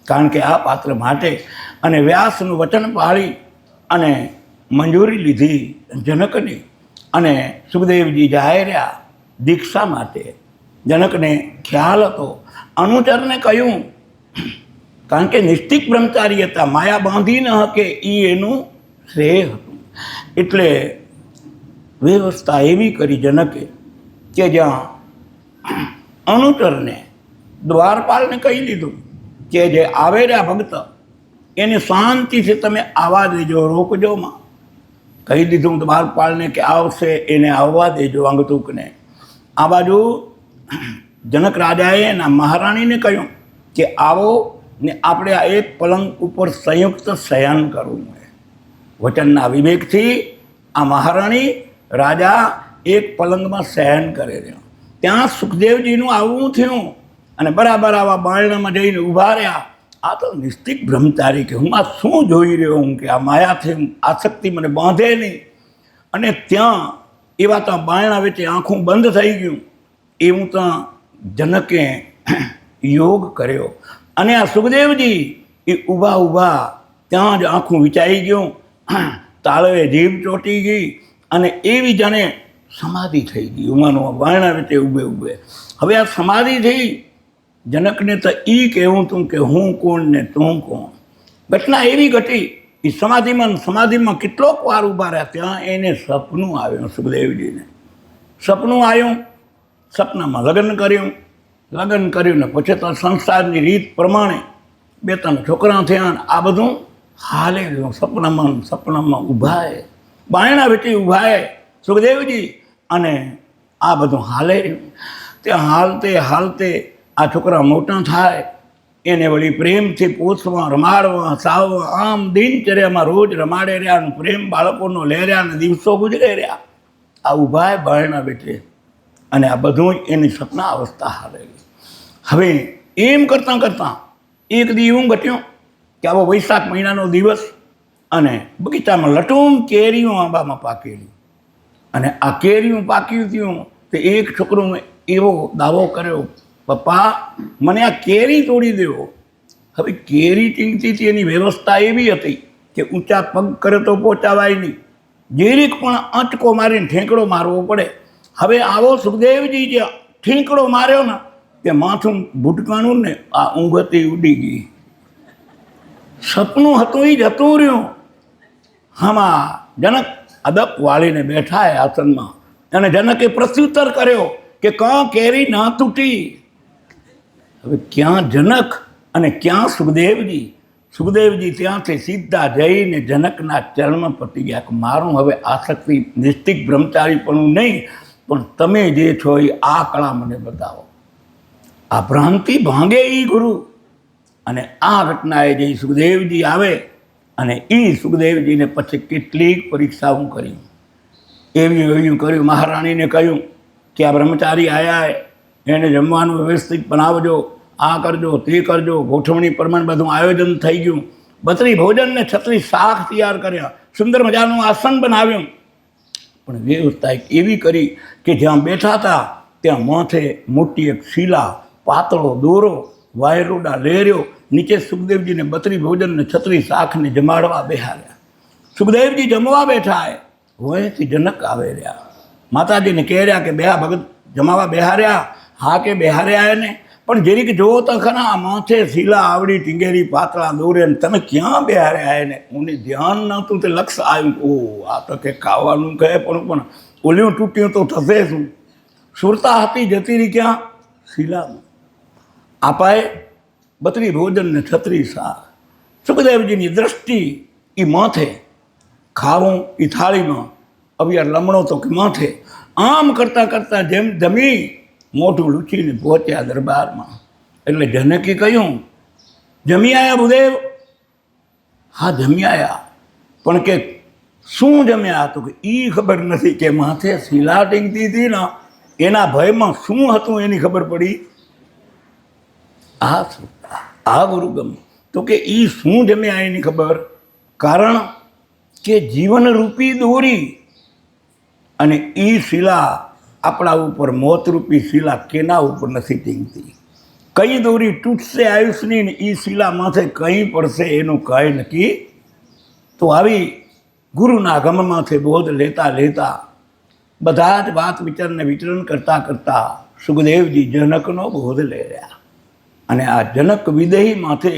કારણ કે આ પાત્ર માટે અને વ્યાસનું વચન પાળી અને મંજૂરી લીધી જનકની. અને સુખદેવજી જાય રહ્યા દીક્ષા માટે. જનકને ખ્યાલ હતો. અનુચરને કહ્યું, કારણ કે નિશ્ચિત બ્રહ્મચારી હતા, માયા બાંધી ન હકે એ એનું શ્રેય હતું. એટલે વ્યવસ્થા એવી કરી જનકે કે જ્યાં અનુચરને દ્વારપાલને કહી દીધું કે જે આવે રહ્યા ભક્ત એને શાંતિથી તમે આવવા દેજો, રોકજોમાં. કહી દીધું દ્વારપાલને કે આવશે એને આવવા દેજો અંગતુકને. આ બાજુ જનક રાજાએ એના મહારાણીને કહ્યું કે આવો ને આપણે આ એક પલંગ ઉપર સંયુક્ત શયન કરવું છે. વચનના વિવેકથી આ મહારાણી રાજા એક પલંગમાં શયન કરે રહ્યો. ત્યાં સુખદેવજીનું આવવું થયું અને બરાબર આવા બારણામાં જઈને ઊભા રહ્યા. આ તો નિશ્ચિત બ્રહ્મચારી કે હું આ શું જોઈ રહ્યો હું કે આ માયાથી આસક્તિ મને બાંધે નહીં. અને ત્યાં એવા તો બારણા વચ્ચે આંખું બંધ થઈ ગયું એવું ત્યાં જનકે યોગ કર્યો. અને આ સુખદેવજી એ ઊભા ઊભા ત્યાં જ આંખું વિચારી ગયું, તાળવે જીભ ચોંટી ગઈ અને એવી જાણે સમાધિ થઈ ગઈ. ઉમાનું બારણા વચ્ચે ઊભે ઊભે હવે આ સમાધિ થઈ. જનકને તો એ કહેવું તું કે હું કોણ ને તું કોણ. ઘટના એવી ઘટી એ સમાધિમાં કેટલોક વાર ઊભા રહ્યા. ત્યાં એને સપનું આવ્યું. સુખદેવજીને સપનું આવ્યું. સપનામાં લગ્ન કર્યું ને પછી તો સંસારની રીત પ્રમાણે 2-3 છોકરા થયા. આ બધું હાલે ગયું. સપનામાં ઊભાએ બાયણા વેટી ઊભાએ સુખદેવજી અને આ બધું હાલે રહ્યું. ત્યાં હાલતે આ છોકરા મોટા થાય એને વળી પ્રેમથી પોષવા રમાડવા સાવવા આમ દિનચર્યામાં રોજ રમાડે રહ્યા અને પ્રેમ બાળકોનો લે રહ્યા અને દિવસો ગુજરે રહ્યા. આ ઊભાએ બાયણા વેઠે અને આ બધું જ એની સપના અવસ્થા હાલેલી. હવે એમ કરતાં એક દી એવું ઘટ્યું કે આવો વૈશાખ મહિનાનો દિવસ અને બગીચામાં લટુમ કેરીઓ આંબામાં પાકેલી અને આ કેરીઓ પાક્યું થયું તે એક છોકરો એવો દાવો કર્યો, પપ્પા મને આ કેરી તોડી દેવો. હવે કેરી ટીંગતી હતી એની વ્યવસ્થા એવી હતી કે ઊંચા પગ કરે તો પહોંચાવાય નહીં. જેરીક પણ આંચકો મારીને ઠેંકડો મારવો પડે. હવે આવો સુખદેવજી જે ઠીંકડો માર્યો ને તે માથું ભૂટકાણું ને આ ઊંઘતી ઉડી ગઈ. સપનું હતું એ જતું રહ્યું. આમાં જનક અદપ વાળીને બેઠા એ આસનમાં અને જનકે પ્રત્યુત્તર કર્યો કે કાં કેરી ના તૂટી. હવે ક્યાં જનક અને ક્યાં સુખદેવજી ત્યાંથી સીધા જઈને જનકના ચરણમાં પતી ગયા કે મારું હવે આસક્તિ નિશ્ચિત બ્રહ્મચારીપણું નહીં, પણ તમે જે છો એ આ કળા મને બતાવો. આ ભ્રાંતિ ભાંગે એ ગુરુ. અને આ ઘટનાએ જે સુખદેવજી આવે અને એ સુખદેવજીને પછી કેટલીક પરીક્ષાઓ કરી. એવું કર્યું. મહારાણીને કહ્યું કે આ બ્રહ્મચારી આવ્યા એને જમવાનું વ્યવસ્થિત બનાવજો, આ કરજો તે કરજો. ગોઠવણી પ્રમાણે બધું આયોજન થઈ ગયું. 32 ભોજન ને 36 શાક તૈયાર કર્યા. સુંદર મજાનું આસન બનાવ્યું. પણ વ્યવસ્થા એવી કરી કે જ્યાં બેઠા હતા ત્યાં માથે મોટી એક શીલા, પાતળો દોરો, વાયરોડા લેર્યો, નીચે સુખદેવજીને 32 ભોજન ને 36 શાકને જમાડવા બેહાર્યા. સુખદેવજી જમવા બેઠા વયથી જનક આવે રહ્યા. માતાજીને કહેર્યા કે બે ભગત જમાવા બેહાર્યા. હા કે બેહાર્યા એને, પણ જેરીક જોવો તો ખરા માથે શીલા આવડી ટીંગેરી પાતળા દોરે ને તમે ક્યાં બેહાર્યા એને. મને ધ્યાન નહોતું તે લક્ષ આવ્યું. ઓ આ તો કે ખાવાનું કહે પણ ઓલ્યું તૂટ્યું તો થશે શું. સુરતા હતી જતી રહી ક્યાં શીલામાં. આપાએ 32 ભોજન ને 36 શાક. સુખદેવજીની દ્રષ્ટિ એ માથે, ખાવું એ થાળીમાં, અવિયાર લમણો તો કે માથે. આમ કરતાં જેમ જમી મોઢું લૂછીને પહોંચ્યા દરબારમાં. એટલે જનકે કહ્યું, જમી આવ્યા ભૂદેવ? હા જમી આવ્યા. પણ કે શું જમ્યા? તો કે એ ખબર નથી કે માથે શીલા ટીંગતી હતી ને એના ભયમાં શું હતું એની ખબર પડી. આ ગુરુગમ તો કે એ શું જમ્યા એની ખબર. કારણ કે જીવનરૂપી દોરી અને એ શિલા આપણા ઉપર મોતરૂપી શિલા કેના ઉપર નથી ટીંગતી. કઈ દોરી તૂટશે આયુષની ને એ શિલા માથે કંઈ પડશે એનું કંઈ નક્કી. તો આવી ગુરુના ગમમાંથી બોધ લેતા બધા જ વાત વિચરણ કરતાં સુખદેવજી જનકનો બોધ લઈ રહ્યા. અને આ જનક વિદેહી માથે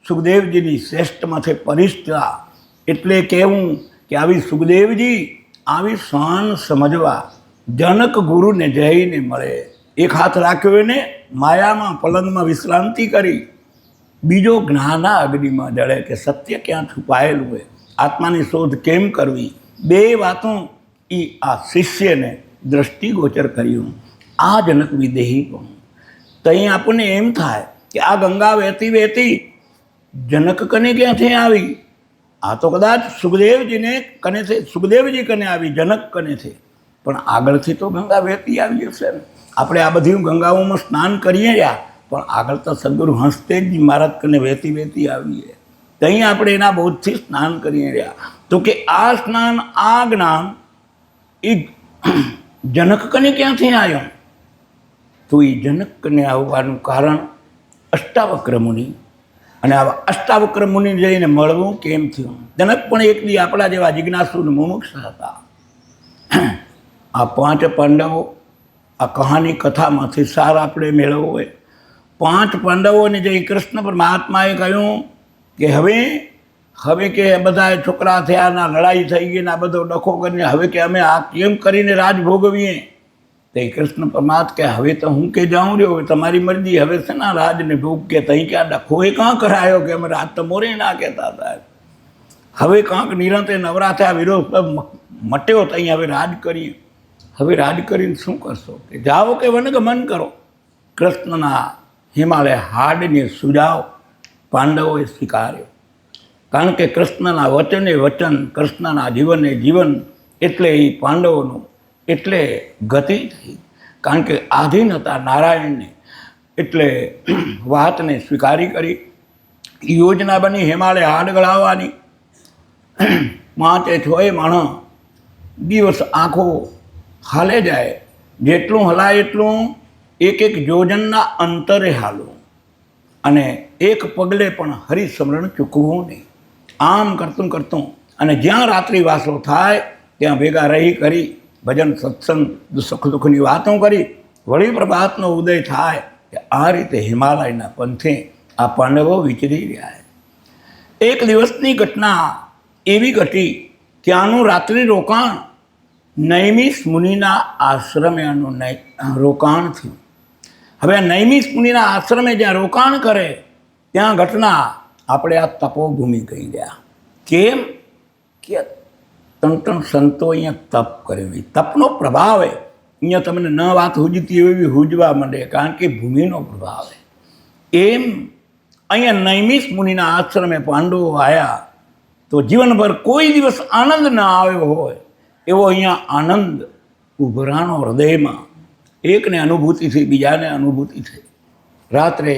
સુખદેવજીની શ્રેષ્ઠ માથે પરિષ્ઠા. એટલે કહેવું કે આવી સુખદેવજી આવી શાન સમજવા જનક ગુરુને જઈને મળે. એક હાથ રાખ્યો એને માયામાં પલંગમાં વિશ્રાંતિ કરી, બીજો જ્ઞાના અગ્નિમાં જળે કે સત્ય ક્યાં છુપાયેલું હોય, આત્માની શોધ કેમ કરવી. 2 વાતો એ આ શિષ્યને દ્રષ્ટિગોચર કર્યું. આ જનક વિદેહી પણ તો અહીં આપણને એમ થાય કે આ ગંગા વહેતી વહેતી જનક કને ક્યાંથી આવી? આ તો કદાચ સુખદેવજીને કને છે, સુખદેવજી કને આવી, જનક કને છે, પણ આગળથી તો ગંગા વહેતી આવી હશે ને. આપણે આ બધી ગંગાઓમાં સ્નાન કરીએ રહ્યા, પણ આગળ તો સદગુરુ હંસતેજજી મહારાજ કને વહેતી વહેતી આવીએ. તો અહીં આપણે એના બોધથી સ્નાન કરીએ રહ્યા. તો કે આ સ્નાન, આ જ્ઞાન એ જનક કને ક્યાંથી આવ્યો? તો એ જનક કને આવવાનું કારણ અષ્ટાવક્ર મુનિ. અને આવા અષ્ટાવક્ર મુનિ જઈને મળવું કેમ થયું? જનક પણ એક દી આપણા જેવા જિજ્ઞાસુ મુમુક્ષ હતા. આ 5 પાંડવો, આ કહાની કથામાંથી સાર આપણે મેળવવો હોય. 5 પાંડવોને જે કૃષ્ણ પરમાત્માએ કહ્યું કે હવે કે બધા છોકરા થયા, ના લડાઈ થઈ ગઈ, ના બધો ડખો કરીને હવે કે અમે આ કેમ કરીને રાજ ભોગવીએ? તો કૃષ્ણ પરમાત્મા કે હવે તો હું કે જાઉં રહ્યો, હવે તમારી મરજી, હવે છે ના રાજને ભોગ કે તઈ ક્યાં ડખો એ કાં કરાયો કે અમે રાજ તો મોરે ના કહેતા હતા. હવે કાંક નિરંતે નવરા થયા, વિરોધ મટ્યો, તો અહીં હવે રાજ કરીએ. હવે રાજ કરીને શું કરશો? કે જાઓ કે વનગમન કરો. કૃષ્ણના હિમાલય હાડને સુજાવ પાંડવોએ સ્વીકાર્યો. કારણ કે કૃષ્ણના વચને વચન, કૃષ્ણના જીવને જીવન, એટલે એ પાંડવોનું એટલે ગતિ થઈ. કારણ કે આધીન હતા નારાયણને, એટલે વાતને સ્વીકારી કરી. યોજના બની હિમાલય હાડ ગળાવવાની. 5-6 માણસ દિવસ આંખો હાલે જાય, જેટલું હલાય એટલું એક યોજનના અંતરે હાલવું, અને એક પગલે પણ હરિસ્મરણ ચૂકવું નહીં. આમ કરતું કરતું અને જ્યાં રાત્રિવાસો થાય ત્યાં ભેગા રહી કરી ભજન સત્સંગ સુખ દુઃખની વાતો કરી વળી પ્રભાતનો ઉદય થાય કે આ રીતે હિમાલયના પંથે આ પાંડવો વિચરી રહ્યા. એક દિવસની ઘટના એવી ઘટી, ત્યાંનું રાત્રિ રોકાણ નૈમિષ મુનિના આશ્રમે રોકાણ થયું. હવે નૈમિષ મુનિના આશ્રમે જ્યાં રોકાણ કરે ત્યાં ઘટના આપણે આ તપોભૂમિ કહી ગયા. કેમ કે 3 સંતો અહીંયા તપ કર્યો. તપનો પ્રભાવ અહીંયા તમને ન વાત હુજતી એવી હુજવા માંડે, કારણ કે ભૂમિનો પ્રભાવ. એમ અહીંયા નૈમિષ મુનિના આશ્રમે પાંડવો આવ્યા તો જીવનભર કોઈ દિવસ આનંદ ન આવ્યો હોય એવો અહીંયા આનંદ ઉભરાણો હૃદયમાં. એકને અનુભૂતિ થઈ, બીજાને અનુભૂતિ થઈ. રાત્રે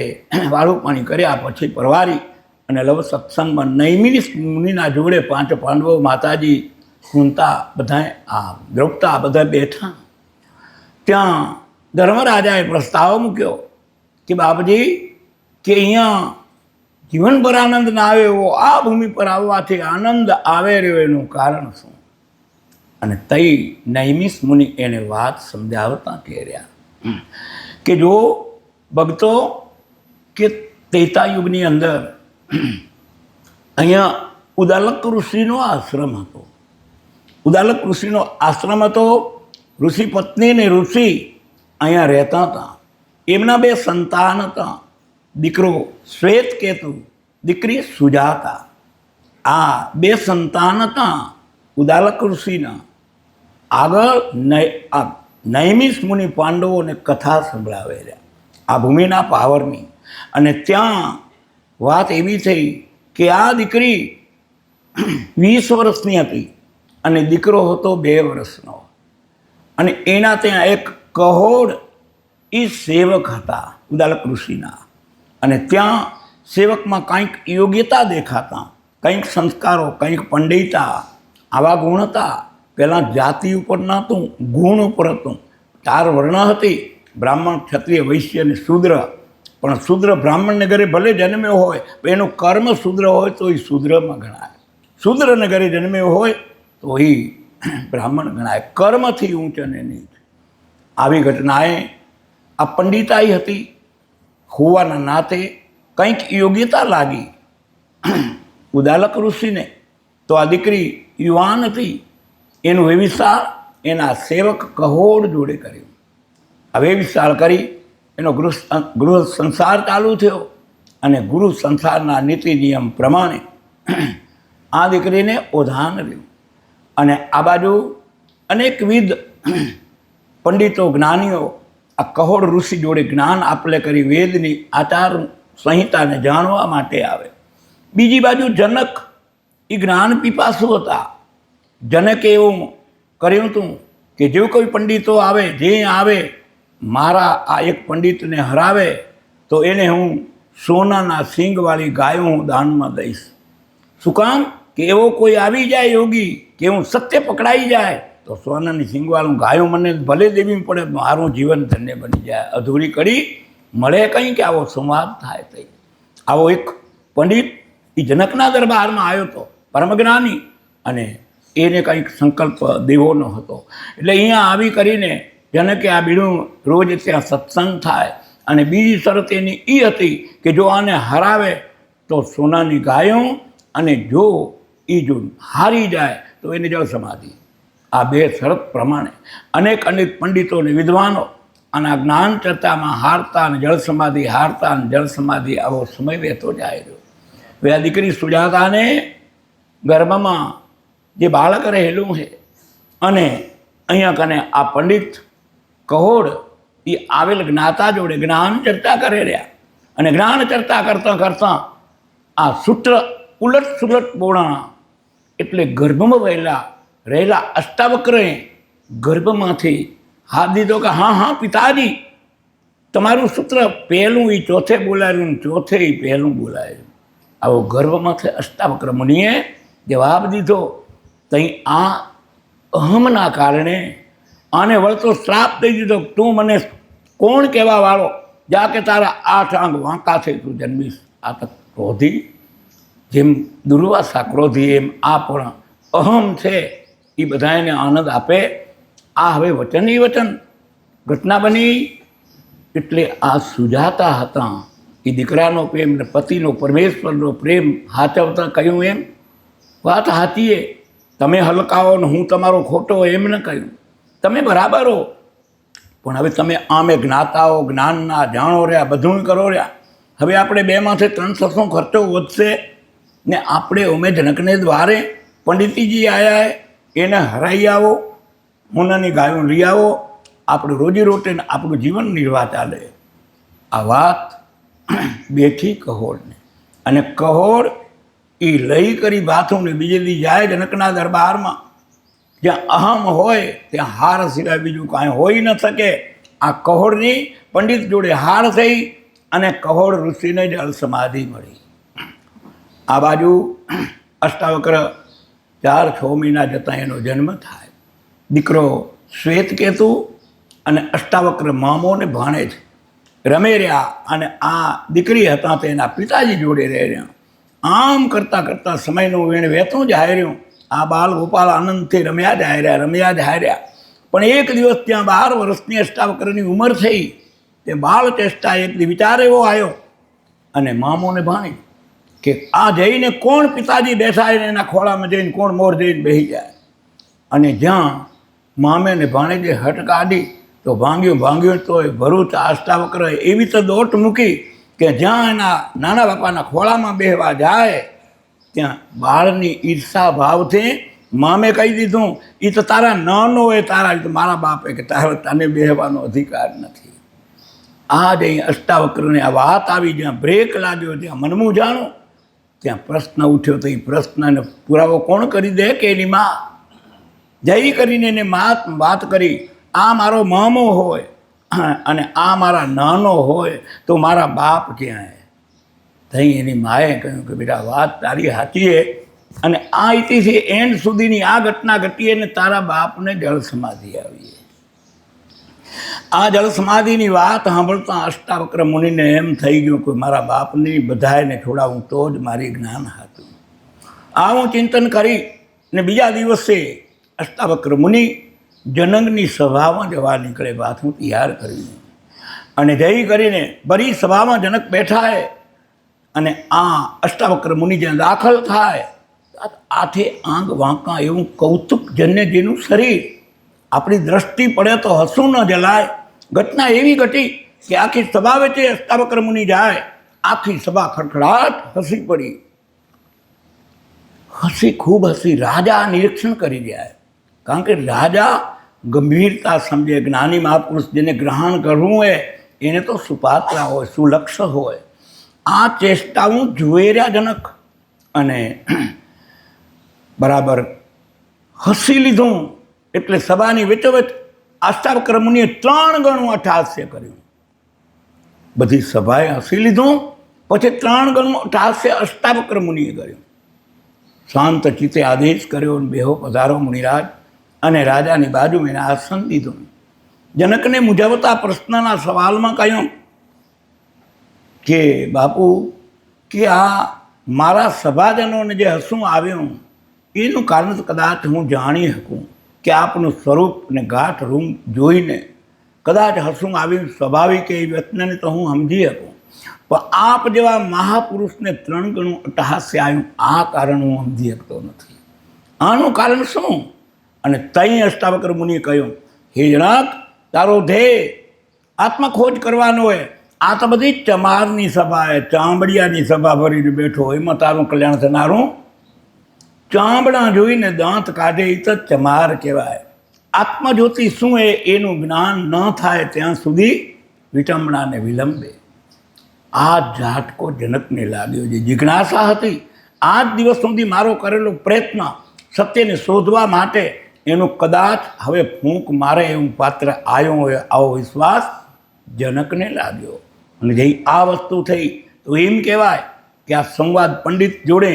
વાળું પાણી કર્યા પછી પરવારી અને લવ સત્સંગમાં નૈમિષ મુનિના જોડે 5 પાંડવો, માતાજી, કુંતા, બધા આ દ્રૌપદા બધા બેઠા. ત્યાં ધર્મરાજાએ પ્રસ્તાવ મૂક્યો કે બાપજી, કે અહીંયા જીવનભર આનંદ ના આવે એવો આ ભૂમિ પર આવવાથી આનંદ આવે રહ્યો, એનું કારણ શું? અને તઈ નૈમિષ મુનિ એને વાત સમજાવતા કહેર્યા કે જો ભક્તો, કે ત્રેતા યુગની અંદર અહીંયા ઉદાલક ઋષિનો આશ્રમ હતો. ઉદાલક ઋષિનો આશ્રમ હતો. ઋષિ પત્ની ને ઋષિ અહીંયા રહેતા હતા. એમના 2 સંતાન હતા. દીકરો શ્વેતકેતુ, દીકરી સુજાતા. આ 2 સંતાન હતા ઉદાલક ઋષિના. આગળ નૈમિષ મુનિ પાંડવોને કથા સંભળાવે રહ્યા આ ભૂમિના પાવરની. અને ત્યાં વાત એવી થઈ કે આ દીકરી 20 વર્ષની હતી અને દીકરો હતો 2 વર્ષનો. અને એના ત્યાં એક કહોડ એ સેવક હતા ઉદાલક ઋષિના. અને ત્યાં સેવકમાં કંઈક યોગ્યતા દેખાતા, કંઈક સંસ્કારો, કંઈક પંડિતા, આવા ગુણ હતા. પહેલાં જાતિ ઉપર નહોતું, ગુણ ઉપર હતું. 4 વર્ણ હતી, બ્રાહ્મણ, ક્ષત્રિય, વૈશ્ય અને શૂદ્ર. પણ શૂદ્ર બ્રાહ્મણને ઘરે ભલે જન્મ્યો હોય, પણ એનું કર્મ શૂદ્ર હોય તો એ શૂદ્રમાં ગણાય. શૂદ્રને ઘરે જન્મ્યો હોય તો એ બ્રાહ્મણ ગણાય. કર્મથી ઊંચ અને નીચ. આવી ઘટનાએ આ પંડિતાઈ હતી હોવાના નાતે કંઈક યોગ્યતા લાગી ઉદાલક ઋષિને. તો આ દીકરી યુવાન હતી, એનું વ્યવિચાર એના સેવક કહોડ જોડે કર્યું. આ વ્યવિચાર કરી એનો ગૃહ સંસાર ચાલુ થયો. અને ગૃહ સંસારના નીતિ નિયમ પ્રમાણે આ દીકરીને ઓધાન રહ્યું. અને આ બાજુ અનેકવિધ પંડિતો, જ્ઞાનીઓ આ કહોડ ઋષિ જોડે જ્ઞાન આપલે કરી વેદની આચાર સંહિતાને જાણવા માટે આવે. બીજી બાજુ જનક એ જ્ઞાન પીપાસુ હતા. જનકે એવું કર્યું હતું કે જો કોઈ પંડિતો આવે, જે આવે મારા આ એક પંડિતને હરાવે તો એને હું સોનાના સિંગવાળી ગાયો હું દાનમાં દઈશ. શું કામ? કે એવો કોઈ આવી જાય યોગી કે હું સત્ય પકડાઈ જાય તો સોનાની સિંગવાળું ગાયો મને ભલે દેવી પડે, મારું જીવન ધન્ય બની જાય. અધૂરી કડી મળે કંઈ કે આવો સંવાદ થાય થઈ. આવો એક પંડિત એ જનકના દરબારમાં આવ્યો હતો, પરમજ્ઞાની, અને એને કંઈક સંકલ્પ દેવોનો હતો. એટલે અહીંયા આવી કરીને જનકે આ બીડું રોજ ત્યાં સત્સંગ થાય. અને બીજી શરત એની એ હતી કે જો આને હરાવે તો સોનાની ગાયો, અને જો એ જો હારી જાય તો એની જળ સમાધિ. આ બે શરત પ્રમાણે અનેક પંડિતો અને વિદ્વાનો આના જ્ઞાન ચર્ચામાં હારતા અને જળ સમાધિ, હારતા અને જળ સમાધિ આવો સમય વહેતો જાય રહ્યો. હવે આ દીકરી સુજાતાને ગર્ભમાં જે બાળક રહેલું છે, અને અહીંયા કને આ પંડિત કહોડ એ આવેલ જ્ઞાતા જોડે જ્ઞાન ચર્ચા કરે રહ્યા. અને જ્ઞાન ચર્ચા કરતાં કરતાં આ સૂત્ર ઉલટ સુલટ બોળાણા, એટલે ગર્ભમાં રહેલા અષ્ટાવક્રએ ગર્ભમાંથી હાથ દીધો કે હા હા પિતાજી, તમારું સૂત્ર પહેલું એ ચોથે બોલાયું, ચોથે એ પહેલું બોલાયું. આવો ગર્ભમાંથી અષ્ટાવક્ર મુનિએ જવાબ દીધો. તઈ આ અહમના કારણે આને વળતો શ્રાપ દઈ દીધો. તું મને કોણ કહેવા વાળો? જા કે તારા 8 અંગ વાંકા છે, તું જન્મીશ. આ તો ક્રોધી, જેમ દુર્વાસા ક્રોધી એમ આ પણ અહમ છે. એ બધાને આનંદ આપે. આ હવે વચન એ વચન ઘટના બની. એટલે આ સુજાતા હતા, એ દીકરાનો પ્રેમ ને પતિનો પરમેશ્વરનો પ્રેમ હાચવતા કહ્યું એમ વાત હાચીએ. તમે હલકાવો ને હું તમારો ખોટો એમ ન કહ્યું. તમે બરાબર હો, પણ હવે તમે આમે જ્ઞાતાઓ, જ્ઞાનના જાણો રહ્યા, બધું કરો રહ્યા. હવે આપણે 2માંથી 300 ખર્ચો વધશે ને આપણે અમે જનકને દ્વારે પંડિતજી આવ્યા, એને હરાઈ આવો, હોનાની ગાયો લઈ આવો, આપણે રોજીરોટીને આપણું જીવન નિર્વાહ ચાલે. આ વાત બેઠી કહોડને, અને કહોડ એ લઈ કરી બાથુને બીજે દી જાય જનકના દરબારમાં. જ્યાં અહમ હોય ત્યાં હાર સિવાય બીજું કાંઈ હોઈ ન શકે. આ કહોડની પંડિત જોડે હાર થઈ અને કહોડ ઋષિને જળ સમાધિ મળી. આ બાજુ અષ્ટાવક્ર 4-6 મહિના જતાં એનો જન્મ થાય. દીકરો શ્વેતકેતુ અને અષ્ટાવક્ર મામો ને ભાણેજ રમે રહ્યા. અને આ દીકરી હતા તેના પિતાજી જોડે રહી રહ્યા. આમ કરતાં કરતાં સમયનું વેણ વહેતું જાય રહ્યું. આ બાલ ગોપાલ આનંદથી રમ્યા જાય રહ્યા. પણ એક દિવસ ત્યાં 12 વર્ષની અષ્ટાવક્રની ઉંમર થઈ. તે બાળ ચેષ્ટા એક દી વિચાર એવો આવ્યો, અને મામોને ભાણી કે આ જઈને કોણ પિતાજી બેઠા એને એના ખોળામાં જઈને કોણ મોર જઈને બેસી જાય. અને જ્યાં મામે ને ભાણેજે હટ કાઢી તો ભાંગ્યું તો એ ભરૂચ અષ્ટાવક્ર એવી તો દોટ મૂકી કે જ્યાં એના નાના બાપાના ખોળામાં બેહવા જાય ત્યાં બાળની ઈર્ષા ભાવથી મામે કહી દીધું, એ તો તારા નાનો હોય, તારા તો મારા બાપે કે તારે તને બેહવાનો અધિકાર નથી. આ જઈ અષ્ટાવક્રને આ વાત આવી, જ્યાં બ્રેક લાગ્યો, ત્યાં મનમું જાણો, ત્યાં પ્રશ્ન ઉઠ્યો. તો એ પ્રશ્નને પુરાવો કોણ કરી દે કે એની માં જઈ કરીને એને વાત કરી, આ મારો મામો હોય અને આ મારા નાનો હોય તો મારા બાપ ક્યાં? થઈ એની માએ કહ્યું કે બેટા વાત તારી સાચી છે, અને આ ઇતિથી એન્ડ સુધીની આ ઘટના ઘટી અને તારા બાપને જળ સમાધિ આવી. આ જળ સમાધિની વાત સાંભળતા અષ્ટાવક્ર મુનિને એમ થઈ ગયું કે મારા બાપની બધાને છોડાવું તો જ મારી જ્ઞાન હતું. આવું ચિંતન કરી ને બીજા દિવસે અષ્ટાવક્ર મુનિ જનકની સભામાં જવા નીકળે. બાથું તૈયાર કરીને અને જઈ કરીને બરી સભામાં જનક બેઠા હે, અને આ અષ્ટાવક્ર મુનિ જ્યાં દાખલ થાય, આઠે આંગ વાંકા એવું કૌતુકજન્ય જેનું શરીર, આપણી દ્રષ્ટિ પડે તો હસું ન જલાય. ઘટના એવી ઘટી કે આખી સભા વચ્ચે અષ્ટાવક્ર મુનિ જાય, આખી સભા ખડખડાટ હસી પડી. હસી ખૂબ હસી. રાજા નિરીક્ષણ કરી રહ્યા, કારણ કે રાજા ગંભીરતા સમજે. જ્ઞાની મહાપુરુષ જેને ગ્રહણ કરવું હોય એને તો સુપાત્ર હોય, સુલક્ષ હોય. આ ચેષ્ટાઓ જોઈ રહ્યા જનક અને બરાબર હસી લીધું. એટલે સભાની વચ્ચોવચ્ચ અષ્ટાવક્ર મુનિએ 3 ગણું અટ્ટહાસ્ય કર્યું. બધી સભાએ હસી લીધું, પછી 3 ગણું અટ્ટહાસ્ય અષ્ટાવક્ર મુનિએ કર્યું. શાંત ચિત્તે આદેશ કર્યો, બેહો પધારો મુનિરાજ, અને રાજાની બાજુમાં એને આસન દીધું. જનકને મૂંઝવતા પ્રશ્નના સવાલમાં કહ્યું કે બાપુ, કે આ મારા સભાજનોને જે હસવું આવ્યું એનું કારણ કદાચ હું જાણી શકું, કે આપનું સ્વરૂપ ને ગાઢ રૂમ જોઈને કદાચ હસવું આવ્યું સ્વાભાવિક એ વ્યક્તિને તો હું સમજી શકું, પણ આપ જેવા મહાપુરુષને 3 ગણું અટ્ટહાસ્ય આવ્યું આ કારણ હું સમજી શકતો નથી. આનું કારણ શું? અને તઈ અષ્ટાવક્ર મુનિએ કહ્યું, હે જનક, તારો ધ્યેય આત્મખોજ કરવાનો હોય. આ તો બધી ચમારની સભા, ચામડિયાની સભા ભરીને બેઠો, એમાં તારું કલ્યાણ થનારું? ચામડા જોઈને દાંત કાઢે એ તો ચમાર કહેવાય. આત્મજ્યોતિ શું એ એનું જ્ઞાન ન થાય ત્યાં સુધી વિટંબણાને વિલંબે. આ ઝાટકો જનકને લાગ્યો. જે જિજ્ઞાસા હતી, આ જ દિવસ સુધી મારો કરેલો પ્રયત્ન સત્યને શોધવા માટે એનું કદાચ હવે ફૂંક મારે એવું પાત્ર આવ્યો હોય, આવો વિશ્વાસ જનકને લાગ્યો. અને જે આ વસ્તુ થઈ તો એમ કહેવાય કે આ સંવાદ પંડિત જોડે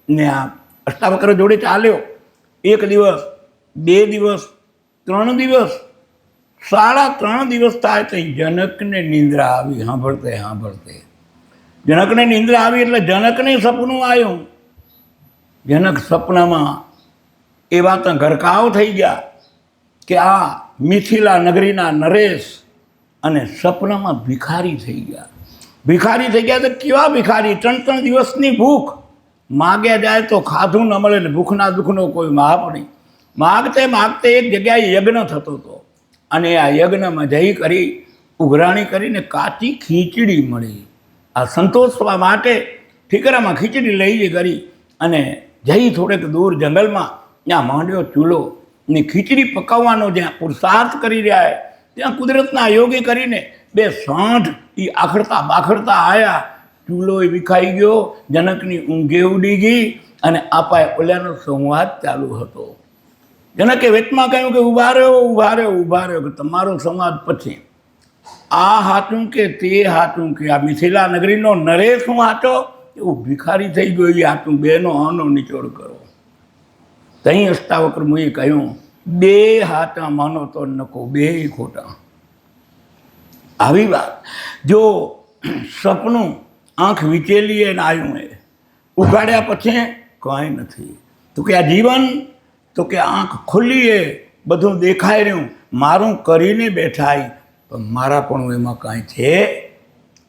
ને આ અષ્ટાવક્ર જોડે ચાલ્યો. 1 દિવસ, 2 દિવસ, 3 દિવસ, 3.5 દિવસ થાય તો જનકને નિંદ્રા આવી. સાંભળતે જનકને નિંદ્રા આવી એટલે જનકને સપનું આવ્યું. જનક સપનામાં એવા તો ગરકાવ થઈ ગયા કે આ મિથિલા નગરીના નરેશ અને સપનામાં ભિખારી થઈ ગયા. ભિખારી થઈ ગયા તો કેવા ભિખારી? 3 દિવસની ભૂખ, માગ્યા જાય તો ખાધું ન મળે ને ભૂખના દુઃખનો કોઈ માપ નહીં. માગતે એક જગ્યાએ યજ્ઞ થતો હતો, અને આ યજ્ઞમાં જઈ કરી ઉઘરાણી કરીને કાચી ખીચડી મળી. આ સંતોષવા માટે ઠીકરામાં ખીચડી લઈ કરી અને જઈ થોડેક દૂર જંગલમાં ત્યાં માંડ્યો ચૂલો ને ખીચડી પકાવવાનો જ્યાં પુરુષાર્થ કરી રહ્યા છે ત્યાં કુદરતના યોગી કરીને 2 સાંઢ એ આખડતા બાખડતા આવ્યા. ચૂલો એ વિખાઈ ગયો, જનકની ઊંઘે ઉડી ગઈ, અને આપાએ ઓલાનો સંવાદ ચાલુ હતો. જનકે વેતમાં કહ્યું કે ઊભા રહ્યો, કે તમારો સંવાદ પછી આ હાચું કે તે હાચું, કે આ મિથિલા નગરીનો નરેશ હું હાચો, એવું ભિખારી થઈ ગયો એ હાચું? બેનો આનો નિચોડ કરો. તહીં અષ્ટાવક્ર મુનિએ કહ્યું, 2 હાચા માનો તો નકો, 2 ખોટા. આવી વાત જો સપનું આંખ વિચેલી એને આવ્યું એ ઉઘાડ્યા પછી કાંઈ નથી. તો કે આ જીવન, તો કે આંખ ખુલ્લી એ બધું દેખાઈ રહ્યું, મારું કરીને બેઠા, પણ મારા પણ એમાં કાંઈ છે?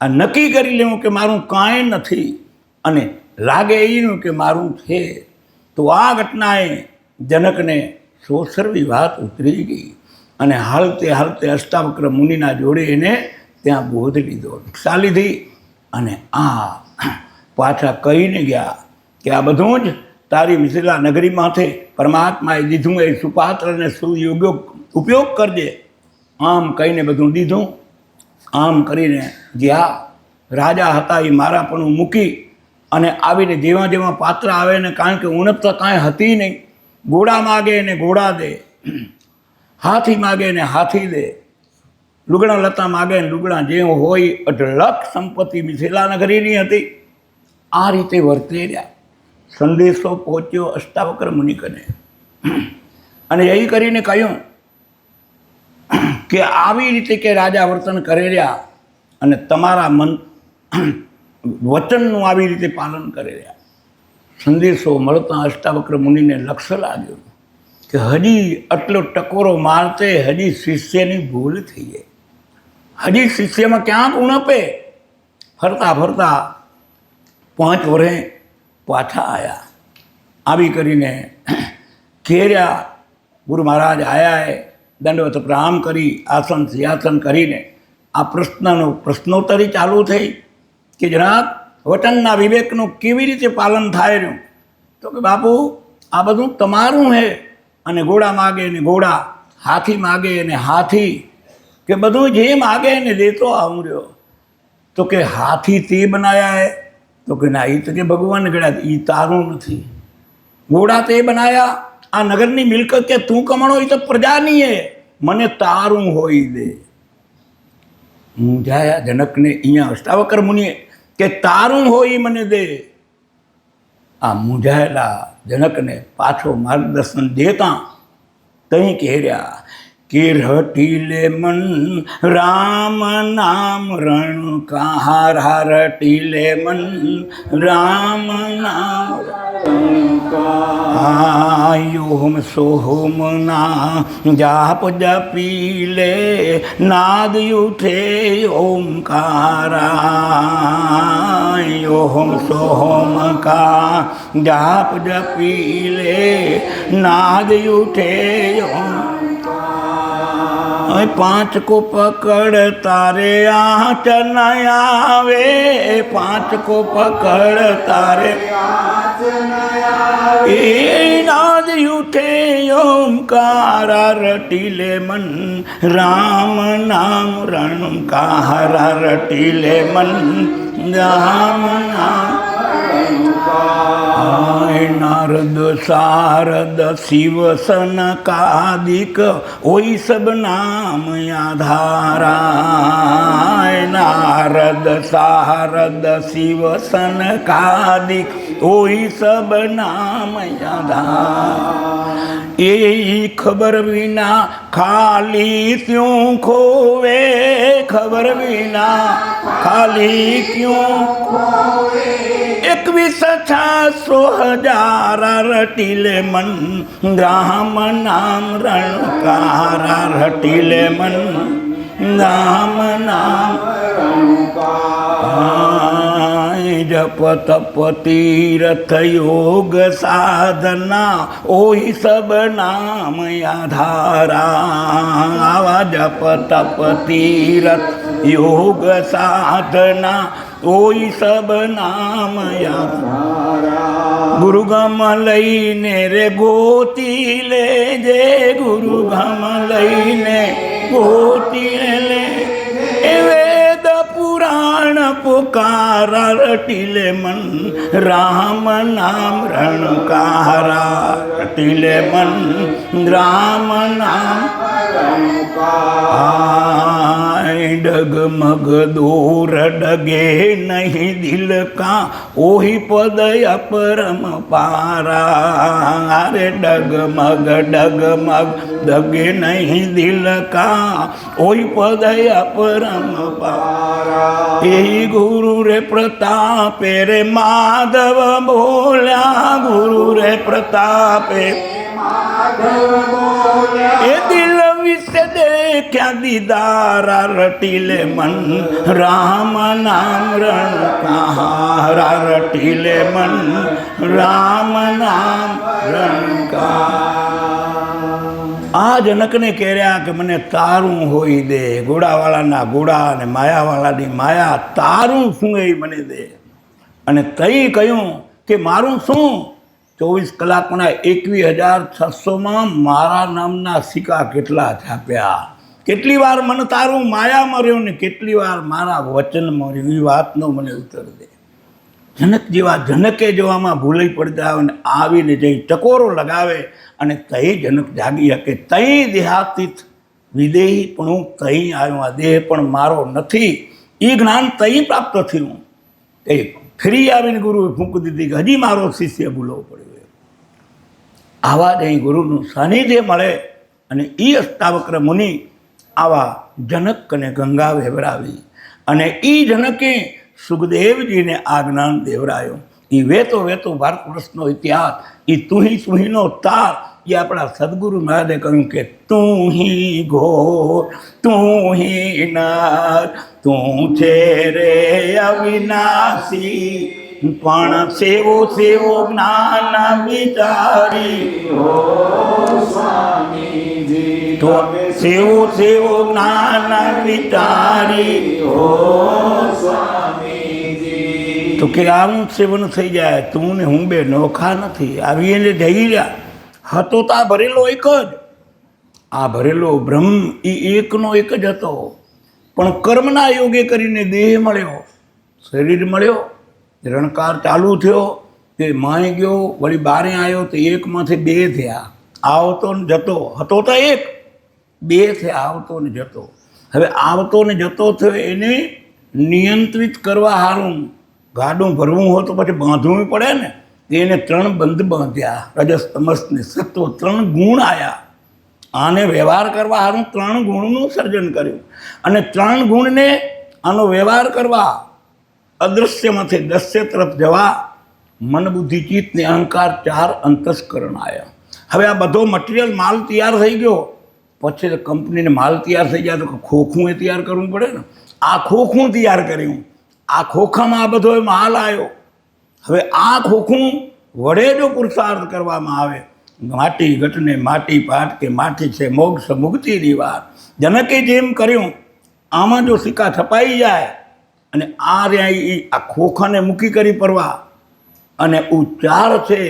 આ નક્કી કરી લેવું કે મારું કાંઈ નથી, અને લાગે એનું કે મારું છે. તો આ ઘટનાએ જનકને સોસરવી વાત ઉતરી ગઈ, અને હાલતે અષ્ટાવક્ર મુનિના જોડે એને ત્યાં બોધ લીધો, દીક્ષા લીધી. અને આ પાછા કહીને ગયા કે આ બધું જ તારી મિથિલા નગરીમાંથી પરમાત્માએ દીધું, એ સુપાત્રને સુયોગ્ય ઉપયોગ કરજે. આમ કહીને બધું દીધું. આમ કરીને ગયા. રાજા હતા એ મારા પણ મૂકી અને આવીને જેવા પાત્ર આવે ને, કારણ કે ઉણપ તો કાંઈ હતી નહીં. ઘોડા માગે ને ઘોડા દે, હાથી માગે ને હાથી દે, લુગડા લતા માગે ને લુગડા, જે હોય અઢળક સંપત્તિ મિથિલા નગરીની હતી. આ રીતે વર્તે રહ્યા. સંદેશો પહોંચ્યો અષ્ટાવક્ર મુનિ કને, અને એ કરીને કહ્યું કે આવી રીતે કે રાજા વર્તન કરે રહ્યા, અને તમારા વચનનું આવી રીતે પાલન કરે રહ્યા. સંદેશો મળતા અષ્ટાવક્ર મુનિને લક્ષ્ય લાગ્યું કે હજી આટલો ટકોરો મારતે હજી શિષ્યની ભૂલ થઈ જાય. હજી શિષ્યમાં ક્યાંક ઉણપે. ફરતા 5 વર્ષે પાછા આવ્યા. આવી કરીને ઘેર્યા. ગુરુ મહારાજ આવ્યા એ દંડવત પ્રણામ કરી આસન સિંહાસન કરીને આ પ્રશ્નોત્તરી ચાલુ થઈ કે જરાક વચનના વિવેકનું કેવી રીતે પાલન થાય રહ્યું. તો કે બાપુ આ બધું તમારું છે, અને ઘોડા માગે ને ઘોડા, હાથી માગે અને હાથી કે બધું જે માગે એને દેતો આવું રહ્યો. તો કે હાથી તે બનાયા હે? તો કે ના, એ તો કે ભગવાન ગણ્યા, એ તારું નથી. ઘોડા તે બનાયા? આ નગરની મિલકત કે તું કમાણો એ તો પ્રજાની હે, મને તારું હોય દે. મૂંઝાયા જનકને અહીંયા અષ્ટાવક્ર મુનિએ કે તારું હોય મને દે. આ મૂંઝાયેલા જનકને પાછો માર્ગદર્શન દેતા તઈ કહેર્યા કે રટીલે મન રામ નામ રણ કહારા, રટીલે મન રામ નામ યોમ સોહમ ના જાપ જપીલે નાદ ઉઠે ઓમકારા. યોમ સોહમ કા જાપ જપીલે નાદ ઉઠે ઓમ. પાંચ કો પકડ તારે આંચ ન આવે, પાંચ કો પકડ તારે એ નાદ ઉઠે ઓમકારા, રટીલે મન રામ નામ રણ કહારા, રટીલે મન રામ નામ. નારદ શારદ શિવ સનકાદિક ઓઈ સબ નામ આધારા. નારદ શારદ શિવ સનકાદિક ઓઈ સબ નામ આધારા. એ ખબર વિના ખાલી ક્યું ખોવે, ખબર વિના ખાલી ક્યું ખોવે. 21,600,000 રટીલે મન રામ નામ રણકારા, રટીલે મન રામ નામ જપ તપ તીર્થ યોગ સાધના ઓઈ સબ નામ આધારા. આવા જપ તપ તીર્થ યોગ સાધના ઓઈ સબ નામ આધારા. ગુરુગમ લઈને રે ગોતી લેજે, ગુરુગમ લઈને ગોતી લે. એ વેદ પુરાણ પુકારા, રટીલે મન રામ નામ રણકારા, રટીલે મન રામ નામ ડગમગ દૂર ડગે નહીં દિલ કા ઓહી પદ અપરમ પારા. અરે ડગમગ ડગમગ ડગે નહીં દિલ કા ઓહી પદ અપરમ પારા. એ ગુરુ રે પ્રતાપે રે માધવ બોલ્યા, ગુરુ રે પ્રતાપે એ દિલ વિશે દેખ્યા દીદારા, રટીલે મન રામ નામ રણકારા, રટીલે મન રામ નામ રણકારા. આ જનકને કહેર્યા કે મને તારું હોય દે, ઘોડાવાળાના ઘોડા અને માયાવાળાની માયા, તારું શું એ મને દે. અને તઈ કહ્યું કે મારું શું? 24 કલાકના 21,600માં મારા નામના સિક્કા કેટલા છાપ્યા. કેટલી વાર મને તારું માયામાં રહ્યો ને કેટલી વાર મારા વચનમાં રહ્યું, એ વાતનો મને ઉત્તર દે. જનક જેવા જનકે જોવામાં ભૂલાઈ પડતા હોય ને આવીને જઈ ટકોરો લગાવે અને તઈ જનક જાગી શકે. તઈ દેહાતીત વિદેહી પણ હું તઈ આવ્યો, આ દેહ પણ મારો નથી, એ જ્ઞાન તઈ પ્રાપ્ત થયું. એ ફરી આવીને ગુરુએ ફૂંક દીધી કે હજી મારો શિષ્ય ભૂલવો પડ્યો. આવા જ અહીં ગુરુનું સાનિધ્ય મળે અને એ અષ્ટાવક્ર મુનિ આવા જનક અને ગંગા વેવરાવી અને એ જનકે સુખદેવજીને આ જ્ઞાન દેવરાયો. એ વેતો વેતો ભારત વર્ષનો ઇતિહાસ, એ તુહીનો તાર, એ આપણા સદગુરુ મહારાજે કહ્યું કે તું હી ઘોર તું હી નર તું છે રે અવિનાશી, પણ સેવો સેવો જ્ઞાન વિચારી હો સ્વામીજી. તો સેવો સેવો જ્ઞાન વિચારી હો સ્વામીજી. તો કે આવું સેવન થઈ જાય, તું ને હું બે નોખા નથી. આવી એને જઈ રહ્યા હતો તા ભરેલો એક જ. આ ભરેલો બ્રહ્મ એ એકનો એક જ હતો, પણ કર્મના યોગે કરીને દેહ મળ્યો, શરીર મળ્યો, રણકાર ચાલુ થયો, તે માય ગયો, વળી બારે આવ્યો તો એકમાંથી બે થયા, આવતો ને જતો. હતો તો એક, બે થયા, આવતો ને જતો. હવે આવતો ને જતો થયો એને નિયંત્રિત કરવા સારું ગાડું ભરવું હોય તો પછી બાંધવું પડે ને. એને 3 બંધ બાંધ્યા, રજસ તમસ ને સત્વ, 3 ગુણ આવ્યા. આને વ્યવહાર કરવા સારું 3 ગુણનું સર્જન કર્યું, અને 3 ગુણને આનો વ્યવહાર કરવા અદૃશ્યમાંથી દૃશ્ય તરફ જવા મન બુદ્ધિ ચિત્ત ને અહંકાર 4 અંતસ્કરણ આવ્યા. હવે આ બધો મટીરિયલ માલ તૈયાર થઈ ગયો, પછી કંપનીને માલ તૈયાર થઈ ગયા તો ખોખું એ તૈયાર કરવું પડે ને. આ ખોખું તૈયાર કર્યું, આ ખોખામાં આ બધો માલ આવ્યો. હવે આ ખોખું વડે જો પુરુષાર્થ કરવામાં આવે, માટી ઘટને માટી પાટ કે માટી છે મોક્ષ મુક્તિની વાત. જનકે જેમ કર્યું આમાં જો સિક્કા છપાઈ જાય અને આ રહ્યા આ ખોખાને મૂકી કરી પરવા અને ઉચ્ચાર છે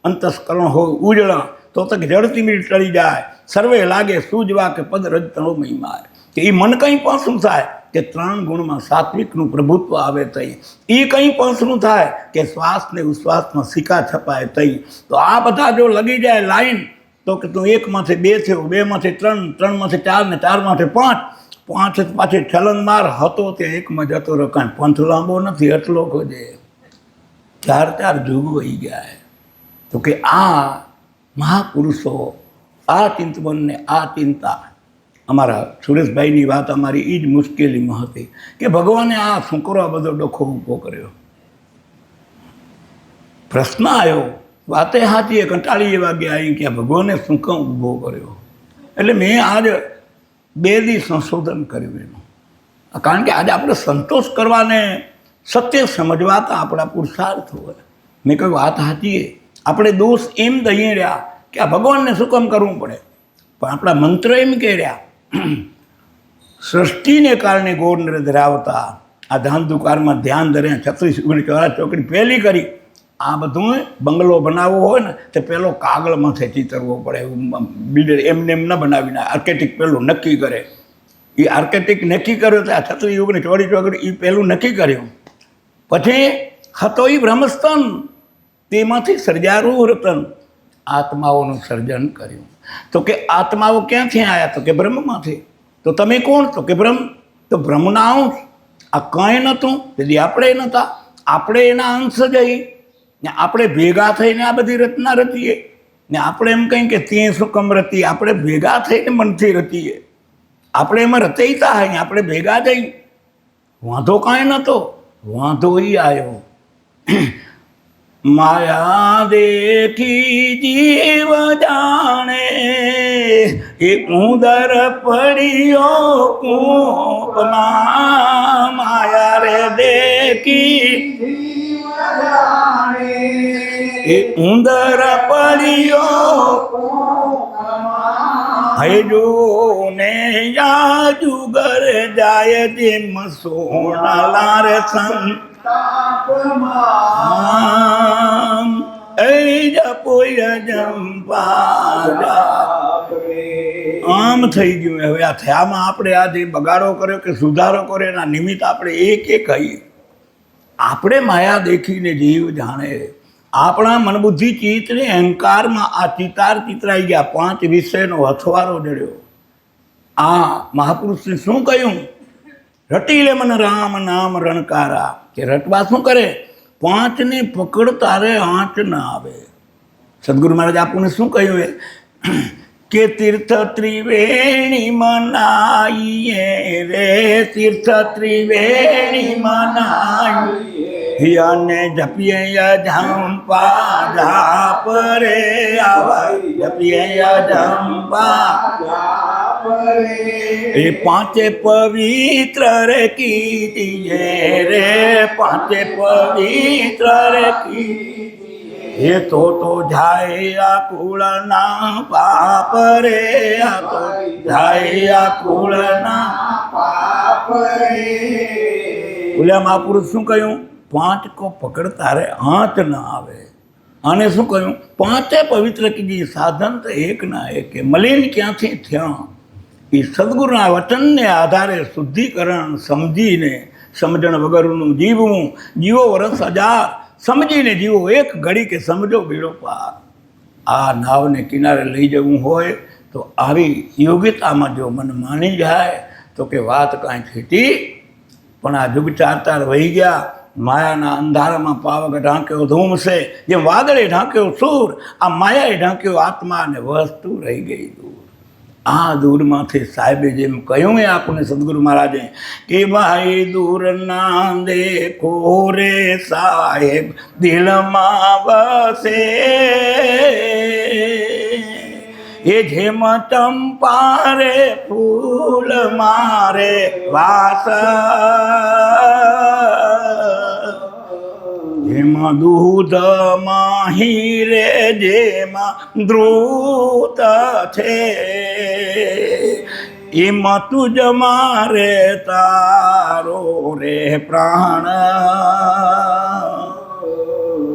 અંતસ્કરણ હોય ઉજળા તો તક જડતી મીટ ટળી જાય. સર્વે લાગે સૂજવા કે પદ રજતણો મહિમા. કે એ મન કંઈ પણ શું થાય કે 3 ગુણમાં સાત્વિકનું પ્રભુત્વ આવે તઈ. એ કંઈ પણ શું થાય કે શ્વાસ ને ઉશ્વાસમાં સિક્કા છપાય તઈ. તો આ બધા જો લગી જાય લાઈન તો કે તું 1માંથી 2 થયો, 2માંથી 3, 3માંથી 4 ને 4માંથી 5, 5 પાછી છલન માર હતો ત્યાં 1માં જતો રહ્યો. કાંઈ પંથ લાંબો નથી, એટલો ખોજે 4 જુગ વહી ગયા. તો કે આ મહાપુરુષો આ ચિંતવનને આ ચિંતા, અમારા સુરેશભાઈની વાત અમારી એ જ મુશ્કેલીમાં હતી કે ભગવાને આ શું કરવા બધો ડખો ઊભો કર્યો. પ્રશ્ન આવ્યો, વાતે સાચી, કંટાળી એવા ગયા અહીં કે ભગવાને શું કામ ઊભો કર્યો. એટલે મેં આજ 2 દી સંશોધન કર્યું એનું, કારણ કે આજે આપણે સંતોષ કરવાને સત્ય સમજવા તો આપણા પુરુષાર્થ હોય. મેં કહ્યું વાત સાચી, આપણે દોષ એમ દઈએ રહ્યા કે આ ભગવાનને શું કામ કરવું પડે, પણ આપણા મંત્ર એમ કહી રહ્યા સૃષ્ટિને કારણે ગોળને ધરાવતા આ ધાંધુકારમાં ધ્યાન ધર્યા 36 ઓગણી 84 ચોકડી પહેલી કરી. આ બધું બંગલો બનાવવો હોય ને તો પહેલો કાગળમાંથી ચિતરવો પડે. બિલ્ડર એમને એમ ન બનાવીને આર્કિટેક્ટ પહેલું નક્કી કરે. એ આર્કિટેક્ટ નક્કી કર્યો તો આ 36 ઓગણી 84 ચોકડી એ પહેલું નક્કી કર્યું. પછી હતો એ બ્રહ્મસ્તન, તેમાંથી સર્જારું રતન, આત્માઓનું સર્જન કર્યું. તો કે આત્માઓ ક્યાંથી આવ્યા? તો કે બ્રહ્મમાંથી. તો તમે કોણ? તો કે બ્રહ્મ. તો બ્રહ્મના અંશ. આ કંઈ નહોતું તેથી આપણે નહોતા, આપણે એના અંશ જઈ ને આપણે ભેગા થઈને આ બધી રચના રચીએ ને આપણે એમ કહીએ કે તે શું કમ રચીએ. આપણે ભેગા થઈને મનથી રચીએ, આપણે એમાં રચયતા હોય, આપણે ભેગા જઈ. વાંધો કાંઈ નહોતો, વાંધો એ આવ્યો માયા દેખી જીવ જાણે એ ઉદર પડ્યો કૂપમાં. માયા રે દેખી એ ઉંદર પડ્યો હૈજો ને જાજુગર જાય જેમ સોનાલા રે સંતાપમાં. આમ થઈ ગયું. હવે આ થયામાં આપણે આ જે બગાડો કર્યો કે સુધારો કર્યો એના નિમિત્ત આપણે એક કહીએ. આપણે માયા દેખીને જીવ જાણે, આપણા મનબુદ્ધિ ચિત્તને અહંકારમાં આ ચિતરાઈ ગયા. 5 વિષયનો હથવારો જડ્યો. આ મહાપુરુષને શું કહ્યું? રટી લે મન રામ નામ રણકારા. કે રટવા શું કરે? 5ને પકડ તારે આંચ ના આવે. સદગુરુ મહારાજ આપણને શું કહ્યું એ કે તીર્થ ત્રિવેણી મનાઈએ રે, તીર્થ ત્રિવેણી મનાઈએ અને જપીએ જંપા જાપ રે આવાય, જપીએ જંપા એ 5 પવિત્ર રે કીજીએ રે, 5 પવિત્ર રે કીજીએ એ તો જાય આ કુળના પાપ રે, આ તો જાય આ કુળના પાપ રે. બોલ્યા મહાપુરુષ શું કહ્યું? 5 કો પકડતા રે આંચ ના આવે. અને શું કહ્યું? પાંચે પવિત્ર કીધી, સાધન તો એક ના એક, મલિન ક્યાંથી થયા? એ સદગુરુના વચનને આધારે શુદ્ધિકરણ સમજીને, સમજણ વગરનું જીવવું, જીવો વરસ હજાર, સમજીને જીવો એક ઘડી, કે સમજો બેડો પાર. આ નાવને કિનારે લઈ જવું હોય તો આવી યોગ્યતામાં જો મન માની જાય તો કે વાત કાંઈ ખેટી. પણ આ જુગ ચાર વહી ગયા, માયાના અંધારામાં પાવક ઢાંક્યો ધૂમ છે, જેમ વાદળે ઢાંક્યો સૂર, આ માયાએ ઢાંક્યો આત્મા, અને વસ્તુ રહી ગઈ દૂર. આ દૂરમાંથી સાહેબે જેમ કહ્યું એ આપણને સદગુરુ મહારાજે, કે ભાઈ દૂર ના દેખો રે સાહેબ, દિલમાં વસે, એ જેમ ચંપા રે ફૂલ મારે વાસ, જેમાં દૂધ માહી રે, જેમાં દ્રુત છે, એમાં તુજ મારે તારો રે પ્રાણ.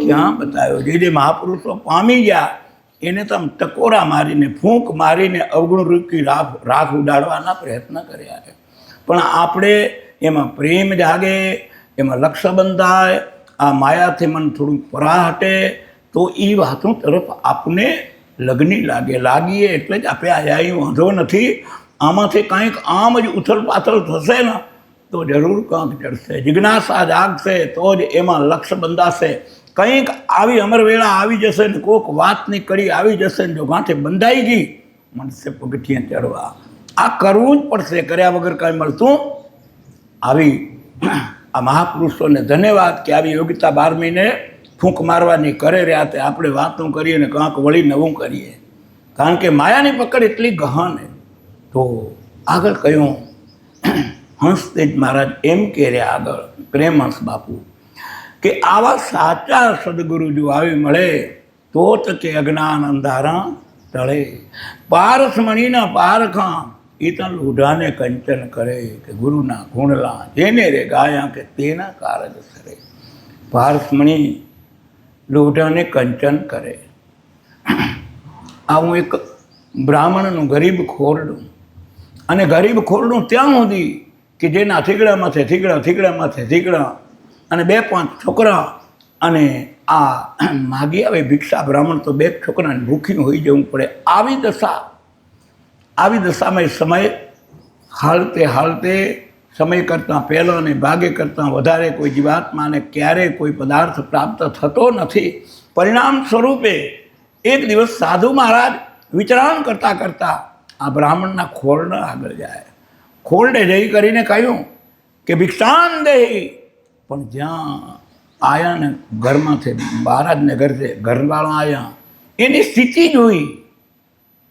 ક્યાં બતાવ્યો? જે મહાપુરુષો પામી ગયા એને તો આમ ટકોરા મારીને, ફૂંક મારીને અવગુણ રૂપી રાખ ઉડાડવાના પ્રયત્ન કર્યા છે. પણ આપણે એમાં પ્રેમ જાગે, એમાં લક્ષ્ય બંધાય, આ માયાથી મન થોડું પરા હટે તો એ વાતો તરફ આપને લગ્ની લાગીએ. એટલે જ આપણે આયા વાંધો નથી. આમાંથી કાંઈક આમ જ ઉથલ પાથલ થશે ને તો જરૂર કાંઈક ચડશે. જિજ્ઞાસા જાગશે તો જ એમાં લક્ષ્ય બંધાશે. કંઈક આવી અમરવેળા આવી જશે ને કોઈક વાતની કડી આવી જશે ને જો ગાંઠે બંધાઈ ગઈ, મળશે પગથિયે ચડવા. આ કરવું જ પડશે, કર્યા વગર કાંઈ મળતું. આવી આ મહાપુરુષોને ધન્યવાદ કે આવી યોગ્યતા 12 મહિને ફૂંક મારવાની કરે રહ્યા તે આપણે વાતો કરીએ ને કાંક વળી નવું કરીએ. કારણ કે માયાની પકડ એટલી ગહન. તો આગળ કહ્યું, હંસતેજ મહારાજ એમ કહે રહ્યા આગળ, પ્રેમહંસ બાપુ, કે આવા સાચા સદગુરુ જો આવી મળે તો કે અજ્ઞાન અંધારા ટળે. પારસમણીના પારખા એ તો લોઢાને કંચન કરે, કે ગુરુના ગુણલા જેને રે ગાયા, કે તેના કારજ સરે. પારસમણી લોઢાને કંચન કરે. આ હું એક બ્રાહ્મણનું ગરીબ ખોરડું, અને ગરીબ ખોરડું ત્યાં સુધી કે જેના થીગડામાંથી થીગડા અને 2-5 છોકરા, અને આ માગી આવે ભિક્ષા. બ્રાહ્મણ તો 2 છોકરાને ભૂખ્યું હોઈ જવું પડે. આવી દશામાં સમય હાલતે સમય કરતાં પહેલાં અને ભાગે કરતાં વધારે કોઈ જીવાત્માને ક્યારેય કોઈ પદાર્થ પ્રાપ્ત થતો નથી. પરિણામ સ્વરૂપે એક દિવસ સાધુ મહારાજ વિચરણ કરતાં આ બ્રાહ્મણના ખોરડા આગળ જાય. ખોરડે જઈ કરીને કહ્યું કે ભિક્ષાન દેહી. પણ જ્યાં આયા ને ઘરમાંથી મહારાજને ઘરવાળા આવ્યા, એની સ્થિતિ જોઈ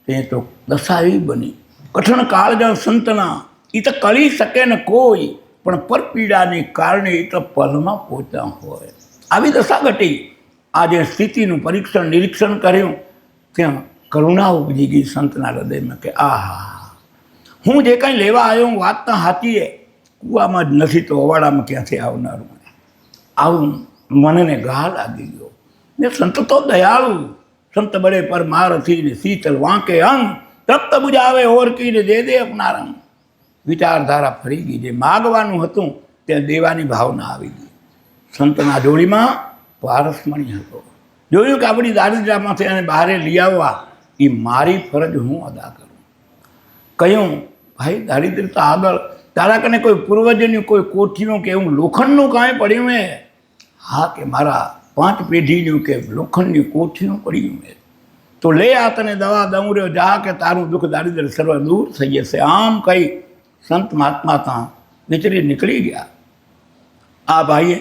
તે તો દશા એવી બની. કઠણ કાળજા સંતના એ તો કળી શકે ને કોઈ, પણ પરપીડાને કારણે એ તો પલમાં પહોંચ્યા હોય. આવી દશા ઘટી. આ જે સ્થિતિનું પરીક્ષણ નિરીક્ષણ કર્યું ત્યાં કરુણા ઉપજી ગઈ સંતના હૃદયમાં, કે આહા, હું જે કાંઈ લેવા આવ્યો હું વાત તો હાચીએ, કૂવામાં જ નથી તો અવાડામાં ક્યાંથી આવનારું. આવું મનને ઘા લાગી ગયો. ને સંત તો દયાળુ, સંત બળે પર મારથી ને શીતલ વાંકે અંગ, તપ્ત બુજાવે ઓરકીને દે અપનારંગ. વિચારધારા ફરી ગઈ. જે માગવાનું હતું તે દેવાની ભાવના આવી ગઈ. સંતના જોડીમાં પારસમણી હતો. જોયું કે આપણી દારિદ્ર્યમાંથી એને બહાર લઈ આવવા, એ મારી ફરજ હું અદા કરું. કહ્યું, ભાઈ દારિદ્ર્યતા આગળ તારા કને કોઈ પૂર્વજની કોઈ કોઠીનું કે એવું લોખંડનું કાંઈ પડ્યું હે? હા, કે મારા 5 પેઢીનું કે લોખંડની કોઠીનું પડ્યું હે. તો લે આ તને દવા દઉં રહ્યો, જા કે તારું દુઃખ દારિદ્ર્ય સર્વ દૂર થઈ જશે. આમ કહી સંત મહાત્મા ત્યાં વિચરી નીકળી ગયા. આ ભાઈએ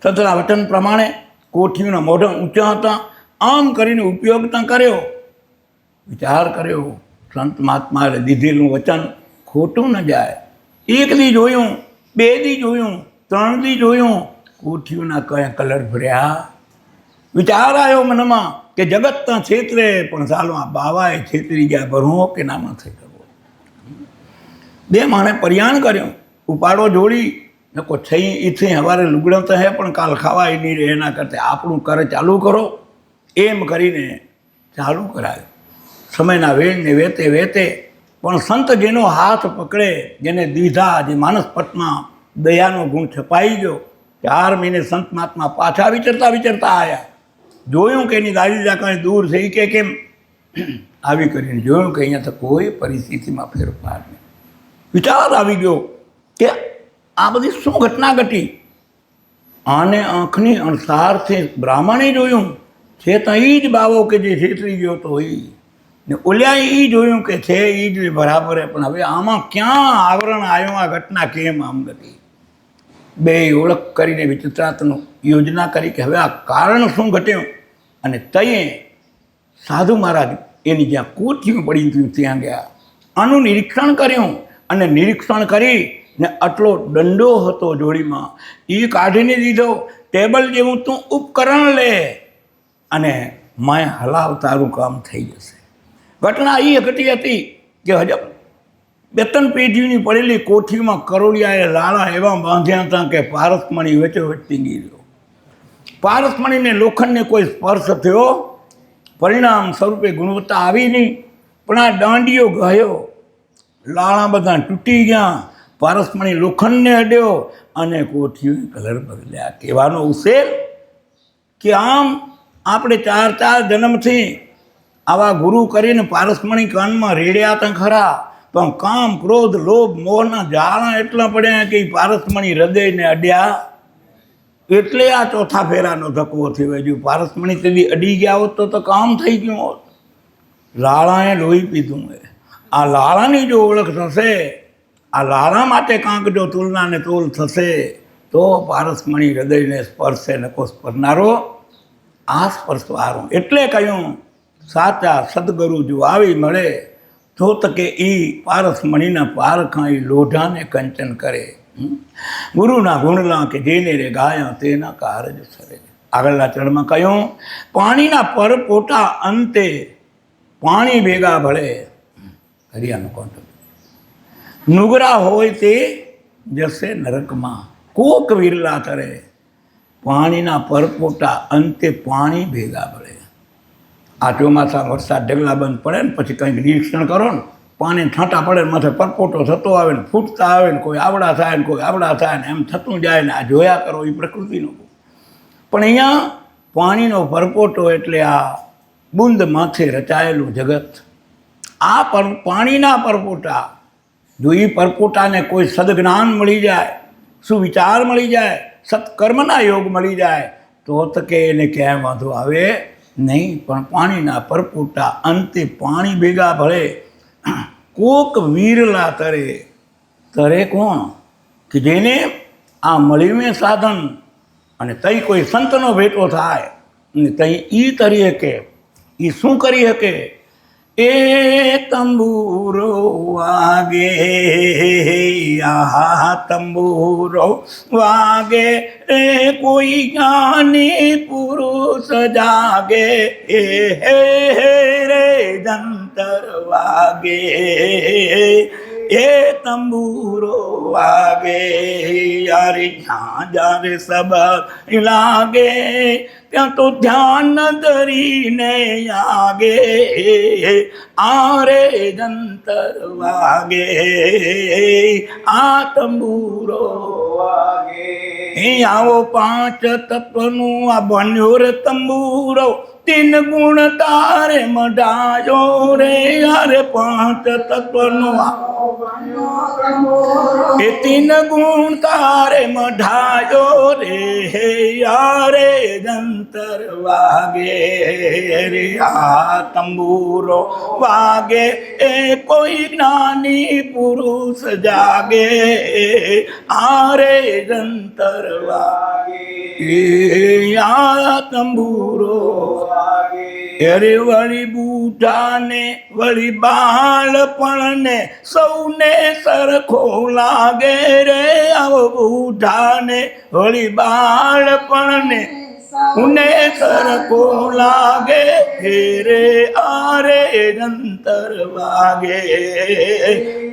સંતના વચન પ્રમાણે કોઠીઓના મોઢા ઊંચા હતા, આમ કરીને ઉપયોગ ત્યાં કર્યો. વિચાર કર્યો, સંત મહાત્માએ દીધેલું વચન ખોટું ન જાય. 1 દી જોયું, 2 દી જોયું, 3 દી જોયું, કોઠીઓના કયા કલર ભર્યા. વિચાર આવ્યો મનમાં કે જગતના છેતરે પણ ચાલો આ બાવાએ છેતરી ગયા, ભરવો કે નામાં થઈ કરવો. 2 માણે પરિયાણ કર્યો, ઉપાડો જોડી નકો થઈ ઈથી હવારે લુગડો તો હે પણ કાલ ખાવાય નહીં રહે, એના કરતાં આપણું કરે ચાલુ કરો. એમ કરીને ચાલુ કરાયું. સમયના વેણને વેતે વેતે પણ સંત જેનો હાથ પકડે, જેને દ્વિધા, જે માનસપટમાં દયાનો ગુણ છપાઈ ગયો, 4 મહિને સંત મહાત્મા પાછા વિચરતા વિચરતા આવ્યા. જોયું કે એની દાદીજા કાંઈ દૂર છે, એ કે કેમ આવી કરીને જોયું કે અહીંયા તો કોઈ પરિસ્થિતિમાં ફેરફાર નહીં. વિચાર આવી ગયો કે આ બધી શું ઘટના ઘટી. આને આંખની અણસારથી બ્રાહ્મણે જોયું છે તો એ જ બાવો કે જે છેતરી ગયો તો એ, ને ઓલ્યા એ જોયું કે છે એ જ બરાબર. પણ હવે આમાં ક્યાં આવરણ આવ્યું, આ ઘટના કેમ આમ ઘટી? બે ઓળખ કરીને વિચિત્રાતનું યોજના કરી કે હવે આ કારણ શું ઘટ્યું. અને તઈએ સાધુ મહારાજ એની જ્યાં કોઠીઓ પડી હતી ત્યાં ગયા, આનું નિરીક્ષણ કર્યું. અને નિરીક્ષણ કરી ને આટલો દંડો હતો જોડીમાં, એ કાઢીને દીધો. ટેબલ જેવું તું ઉપકરણ લે અને મેં હલાવ, તારું કામ થઈ જશે. ઘટના એ ઘટી હતી કે હજબ 2-3 પેઢીની પડેલી કોઠીમાં કરોડિયાએ લાળા એવા બાંધ્યા હતા કે પારસમણી વચ્ચોવચ્ચ ટીંગી રહ્યો. પારસમણીને લોખંડને કોઈ સ્પર્શ થયો, પરિણામ સ્વરૂપે ગુણવત્તા આવી નહીં. પણ આ દાંડીઓ ગયો, લાળા બધા તૂટી ગયા, પારસમણી લોખંડને અડ્યો અને કોઠીઓએ કલર બદલ્યા. કહેવાનો ઉછેર કે આમ આપણે 4 જન્મથી આવા ગુરુ કરીને પારસમણી કાનમાં રેડ્યા હતા ખરા, પણ કામ, ક્રોધ, લોભ, મોહના જાળા એટલા પડ્યા કે પારસમણી હૃદયને અડ્યા. એટલે આ ચોથા ફેરાનો ધક્કો થયો. જો પારસમણી તેવી અડી ગયા હોત તો કામ થઈ ગયું હોત. લાળાએ લોહી પીધું. આ લાળાની જો ઓળખ થશે, આ લાળા માટે કાંક જો તુલના ને તોલ થશે તો પારસમણી હૃદયને સ્પર્શે નકો સ્પર્શનારો આ સ્પર્શવારો. એટલે કહ્યું સાચા સદગુરુ જો આવી મળે તો તકે એ પારસમણીના પારખા એ લોઢાને કંચન કરે. ગુરુના ગુણલા કે જેને રે ગાયા તેના કારજ સરે. આગળના ચરણમાં કહ્યું પાણીના પરપોટા અંતે પાણી ભેગા ભળે. હરિયાનું કોન્ટો નુગરા હોય તે જશે નરકમાં, કોક વિરલા તરે. પાણીના પરપોટા અંતે પાણી ભેગા ભળે. આ ચોમાસા વરસાદ ઢગલા બંધ પડે ને પછી કંઈક નિરીક્ષણ કરો ને, પાણી છાંટા પડે ને માથે પરપોટો થતો આવે ને ફૂટતા આવે ને, કોઈ આવડા થાય ને કોઈ આવડા થાય ને, એમ થતું જાય ને. આ જોયા કરો એ પ્રકૃતિનું. પણ અહીંયા પાણીનો પરપોટો એટલે આ બુંદ માથે રચાયેલું જગત. આ પાણીના પરપોટા, જો એ પરપોટાને કોઈ સદજ્ઞાન મળી જાય, સુવિચાર મળી જાય, સત્કર્મના યોગ મળી જાય તો તકે એને ક્યાંય વાંધો આવે નહીં. પણ પાણીના પરપોટા અંતે પાણી ભેગા ભળે, કોક વીરલા તરે. તરે કોણ? કે જેને આ મળીને સાધન અને તઈ કોઈ સંતનો ભેટો થાય અને તઈ એ તરી શકે. એ શું કરી શકે? એ તંબુરો વાગે, આહા તંબુરો વાગે, એ કોઈ જ્ઞાની પુરુષ જાગે, એ હે રે જંતર વાગે, એ તંબુરો વાગે. યારે જ્યાં જ્યારે સબક લાગે ત્યાં તો ધ્યાન ધરીને આગે, આરે જંતર વાગે, આ તંબુરો વાગે. આવો 5 તત્વનું આ બન્યો રે તંબુરો, 3 ગુણ તારે મઢાયો રે. યારે 5 તત્વનું એ 3 ગુણ તારે મઢાયો રે. યારે જંતર વાગે રે, આ તંબુરો વાગે, એ કોઈ જ્ઞાની પુરુષ જાગે, આરે જંતર વાગે, આ તંબુરો વાગે. અરે વળી બૂઢાને વળી બાળપણને સૌને સરખો લાગે રે. આવો બૂઢાને વળી બાળપણને ઉને સરકો લાગે રે આરે જંતર વાગે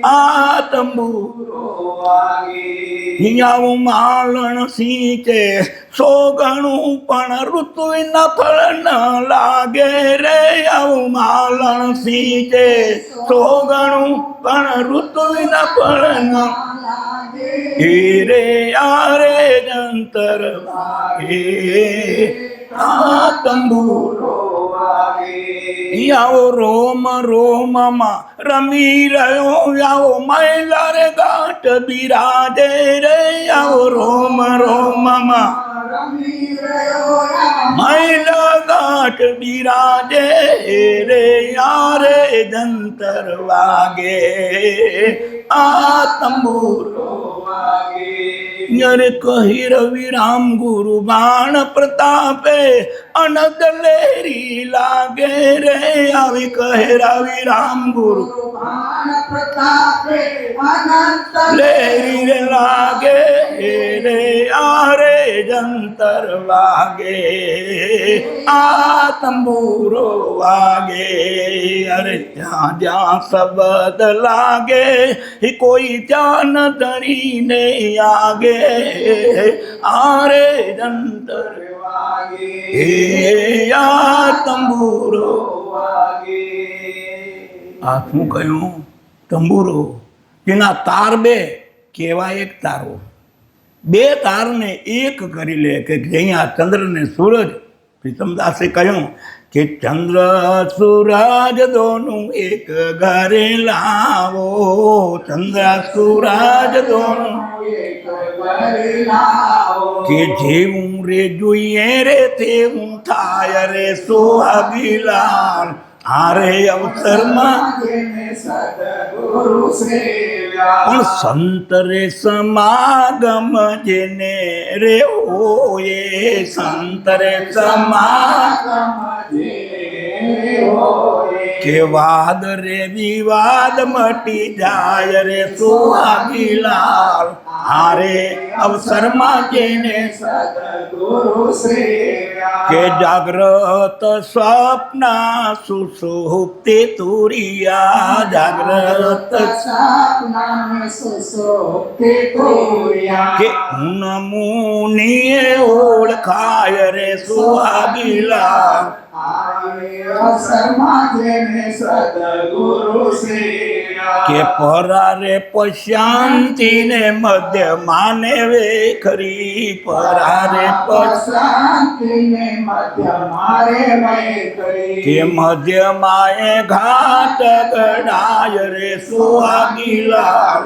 આ તંબુરો વાગે માલણ સિંચે સો ગણું પણ ઋતુ ન ફળ ન લાગે રે આવું માલણ સિંચે સો ગણું પણ ઋતુ ન ફળ ન રે આરે જંતર વાગે આ તંબુરો વાગે આવો રોમ રોમમાં રમી રહ્યો આવો મહિલા રે ગાંઠ બિરાજે રે આવો રોમ રોમમાં મહિલા ગાંઠ બિરાજે રે યારે જંતર વાગે આ તંબુરો વાગે યરે કહી રવિ રામ ગુરુ બાણ પ્રતાપે અનદ લેરી લાગે રે આવી કહે રવિ રામ ગુરુ બાણ પ્રતાપે અનદ લેરી રે લાગે રે આરે જંતર વાગે આ તંબુરો વાગે અરે જ્યાં જ્યાં શબ્દ લાગે કોઈ ધ્યાન ધરીને આગે આરે જંતર વાગે આ તંબુરો વાગે આ શું કહ્યું તંબુરો જેના તાર બે કેવા એક તારો બે તારને એક કરી લે કે અહીંયા ચંદ્ર ને સૂરજ પ્રીતમદાસે કહ્યું કે ચંદ્ર સૂરજ દોનું એક ઘરે લાવો ચંદ્ર સૂરજ દોનું એક ઘરે લાવો કે જેવું રે જોઈએ રે તેવું થાય રે સોહાગીલાલ આરે અવસરમાં પણ સંત રે સમાગમ જેને રે હોએ સંત રે સમાગમ કે વાદ રે વિવાદ મટી જાય રે સુહાગીલાલ આરે અવસરમાં જેને સદગુરુ કે જાગ્રત સ્વપ્ન સુસુપ્તિ તુરિયા જાગ્રત સ્વપ્ન સુસુપ્તિ તુરિયા કે ઉન મુનિએ ઓળખાય રે સુહાગીલાલ કે પરારે પશાંતિ ને મધ્ય માને વે ખરી પરારે પશાંતિ ને મધ્ય મારે વે ખરી કે મધ્ય માએ ઘાટ ગડાય રે સુહાગીલાલ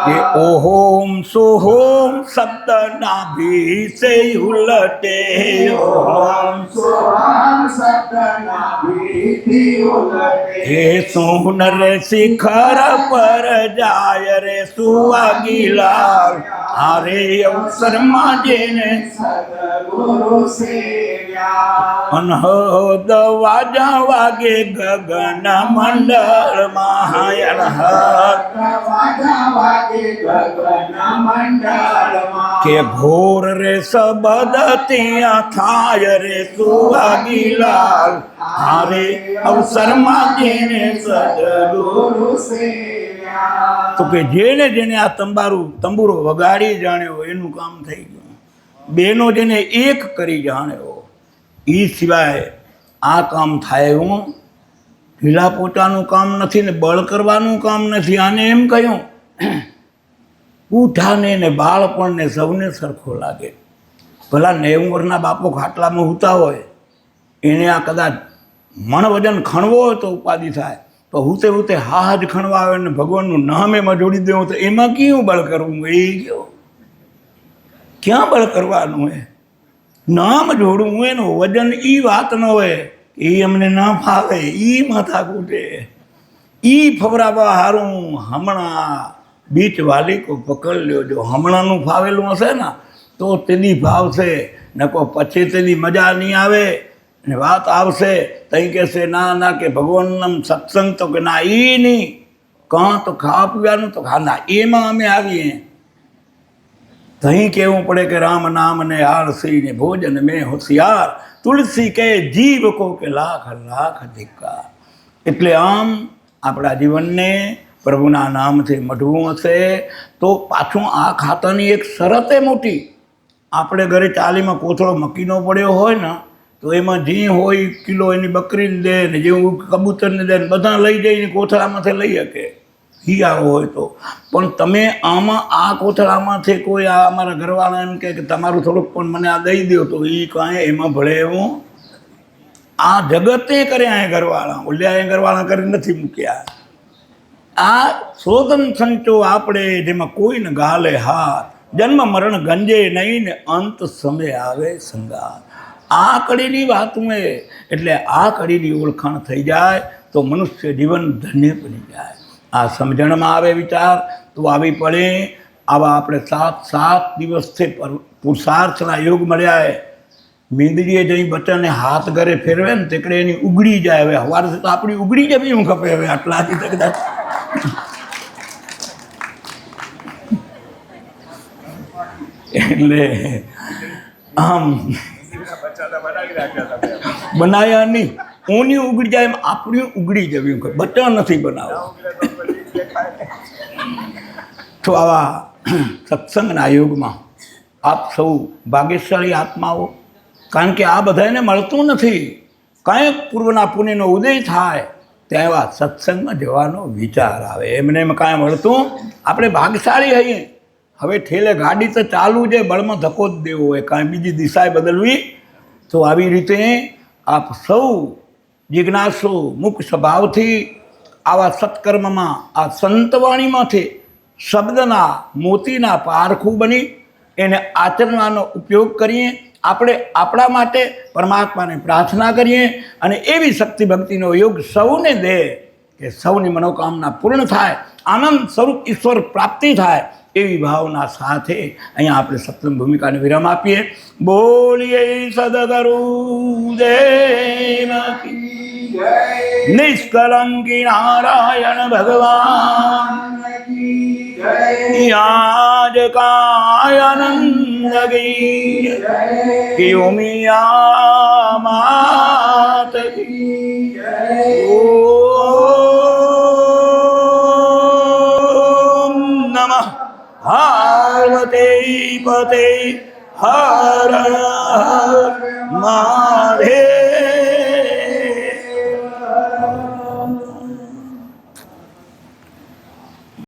કે ઓહોમ સોહોમ શબ્દ નાભી સે ઉલટે ઓમ સોહમ શબ્દ નાભી થી ઉલટે હે સોનર શિખર પર જાય રે સુહાગીલાલ આરે અવસરમાં જેને સદગુરુ સેવ્યા અનહદ વાજા વાગે ગગન મંડળ મહાયણ કે ઘોર રે સબદ ત્યાં થાય રે સુહાગીલાલ હારે અવસરમાં જેને સદગુરુ સેવ્યા તો કે જેને જેને આ તંબુરો વગાડી જાણ્યો એનું કામ થઈ ગયું બેનો જેને એક કરી જાણ્યો એ સિવાય આ કામ થાય એવું ઢીલા પોતાનું કામ નથી ને બળ કરવાનું કામ નથી આને એમ કહ્યું ઉઠાને ને બાળપણને સૌને સરખો લાગે ભલા 90 વર્ષના બાપો ખાટલામાં હુતા હોય એને આ કદાચ મણ વજન ખણવો હોય તો ઉપાધિ થાય તો હુતે હુતે હાજ ખણવા આવે ને ભગવાનનું નામ એમાં જોડી દેવું તો એમાં કેવું બળ કરવું એ ગયો ક્યાં બળ કરવાનું હે નામ જોડવું એનું વજન એ વાત ન હોય એ અમને ના ફાવે એ માથા કૂટે એ ફવરાવા હારું હમણાં બીચ વાલી કો પકડ લ્યો જો હમણાંનું ફાવેલું હશે ને તો તેની ભાવશે ને કોઈ પછી તેની મજા નહીં આવે ને વાત આવશે તઈ કહેશે ના ના કે ભગવાનના સત્સંગ તો કે ના એ નહીં કાં તો ખાવા પીવાનું તો ખા ના એમાં અમે આવીએ અહીં કહેવું પડે કે રામ નામ ને આળસી ને ભોજન મેં હોશિયાર, તુલસી કે જીવ કો કે લાખ લાખ ધિક્કાર. એટલે આમ આપણા જીવનને પ્રભુના નામથી મઢવું હશે તો પાછું આ ખાતાની એક શરતે મોટી. આપણે ઘરે ચાલીમાં કોથળો મકીનો પડ્યો હોય ને તો એમાં જે હોય કિલો એની બકરીને દે ને જેવું કબૂતરને દે ને બધા લઈ જઈને કોથળામાંથી લઈ શકે હિયારો હોય તો. પણ તમે આમાં આ કોથળામાંથી કોઈ આ અમારા ઘરવાળા એમ કહે કે તમારું થોડુંક પણ મને આ દઈ દો તો એ કાંઈ એમાં ભળે એવું આ જગતે કરે આ ઘરવાળા, ઓલ્યા એ ઘરવાળા કરી નથી મૂક્યા. આ શોધન સંચો આપણે જેમાં કોઈને ગાલે હાથ, જન્મ મરણ ગંજે નહીં ને અંત સમય આવે સંગાર. આ કડીની વાત મેં એટલે આ કડીની ઓળખાણ થઈ જાય તો મનુષ્ય જીવન ધન્ય બની જાય. આ સમજણમાં આવે વિચાર તો આવી પડે. આવા આપણે 7 દિવસથી પુરુષાર્થના યોગ મળ્યા. મીંદડીએ જઈ બચ્ચાને હાથ ઘરે ફેરવે ને તેકડે એની ઉગડી જાય. હવે સવારથી તો આપણી ઉગડી જવી હું ખપે હવે આટલાથી તો કદાચ એટલે આમ બનાવ્યા નહીં, ઊની ઉગડી જાય એમ આપણી ઉગડી જવી બચ્ચા નથી બનાવવા. તો આવા સત્સંગના યુગમાં આપ સૌ ભાગ્યશાળી આત્માઓ, કારણ કે આ બધાને મળતું નથી. કાંઈક પૂર્વના પુણ્યનો ઉદય થાય ત્યાં એવા સત્સંગમાં જવાનો વિચાર આવે. એમને એમ કાંઈ મળતું આપણે ભાગ્યશાળી હઈએ. હવે ઠેલે ગાડી તો ચાલુ છે, બળમાં ધક્કો જ દેવો હોય, કાંઈ બીજી દિશાએ બદલવી. તો આવી રીતે આપ સૌ જિજ્ઞાસુ મુખ સ્વભાવથી આવા સત્કર્મમાં આ સંતવાણીમાંથી શબ્દના મોતીના પારખું બની એને આચરણનો ઉપયોગ કરીએ. આપણે આપણા માટે પરમાત્માને પ્રાર્થના કરીએ અને એવી શક્તિ ભક્તિનો યોગ સૌને દે કે સૌની મનોકામના પૂર્ણ થાય, આનંદ સ્વરૂપ ઈશ્વર પ્રાપ્તિ થાય. એવી ભાવના સાથે અહીંયા આપણે સત્સંગ ભૂમિકાને વિરામ આપીએ. બોલીએ સદગુરુ દેવ કી જય, નિષ્કલંકી નારાયણ ભગવાન કી જય, આજ કાયનંદ કી જય, ઉમિયા માત કી જય. ઓમ નમઃ પાર્વતી પતે હર હર મહાદેવ.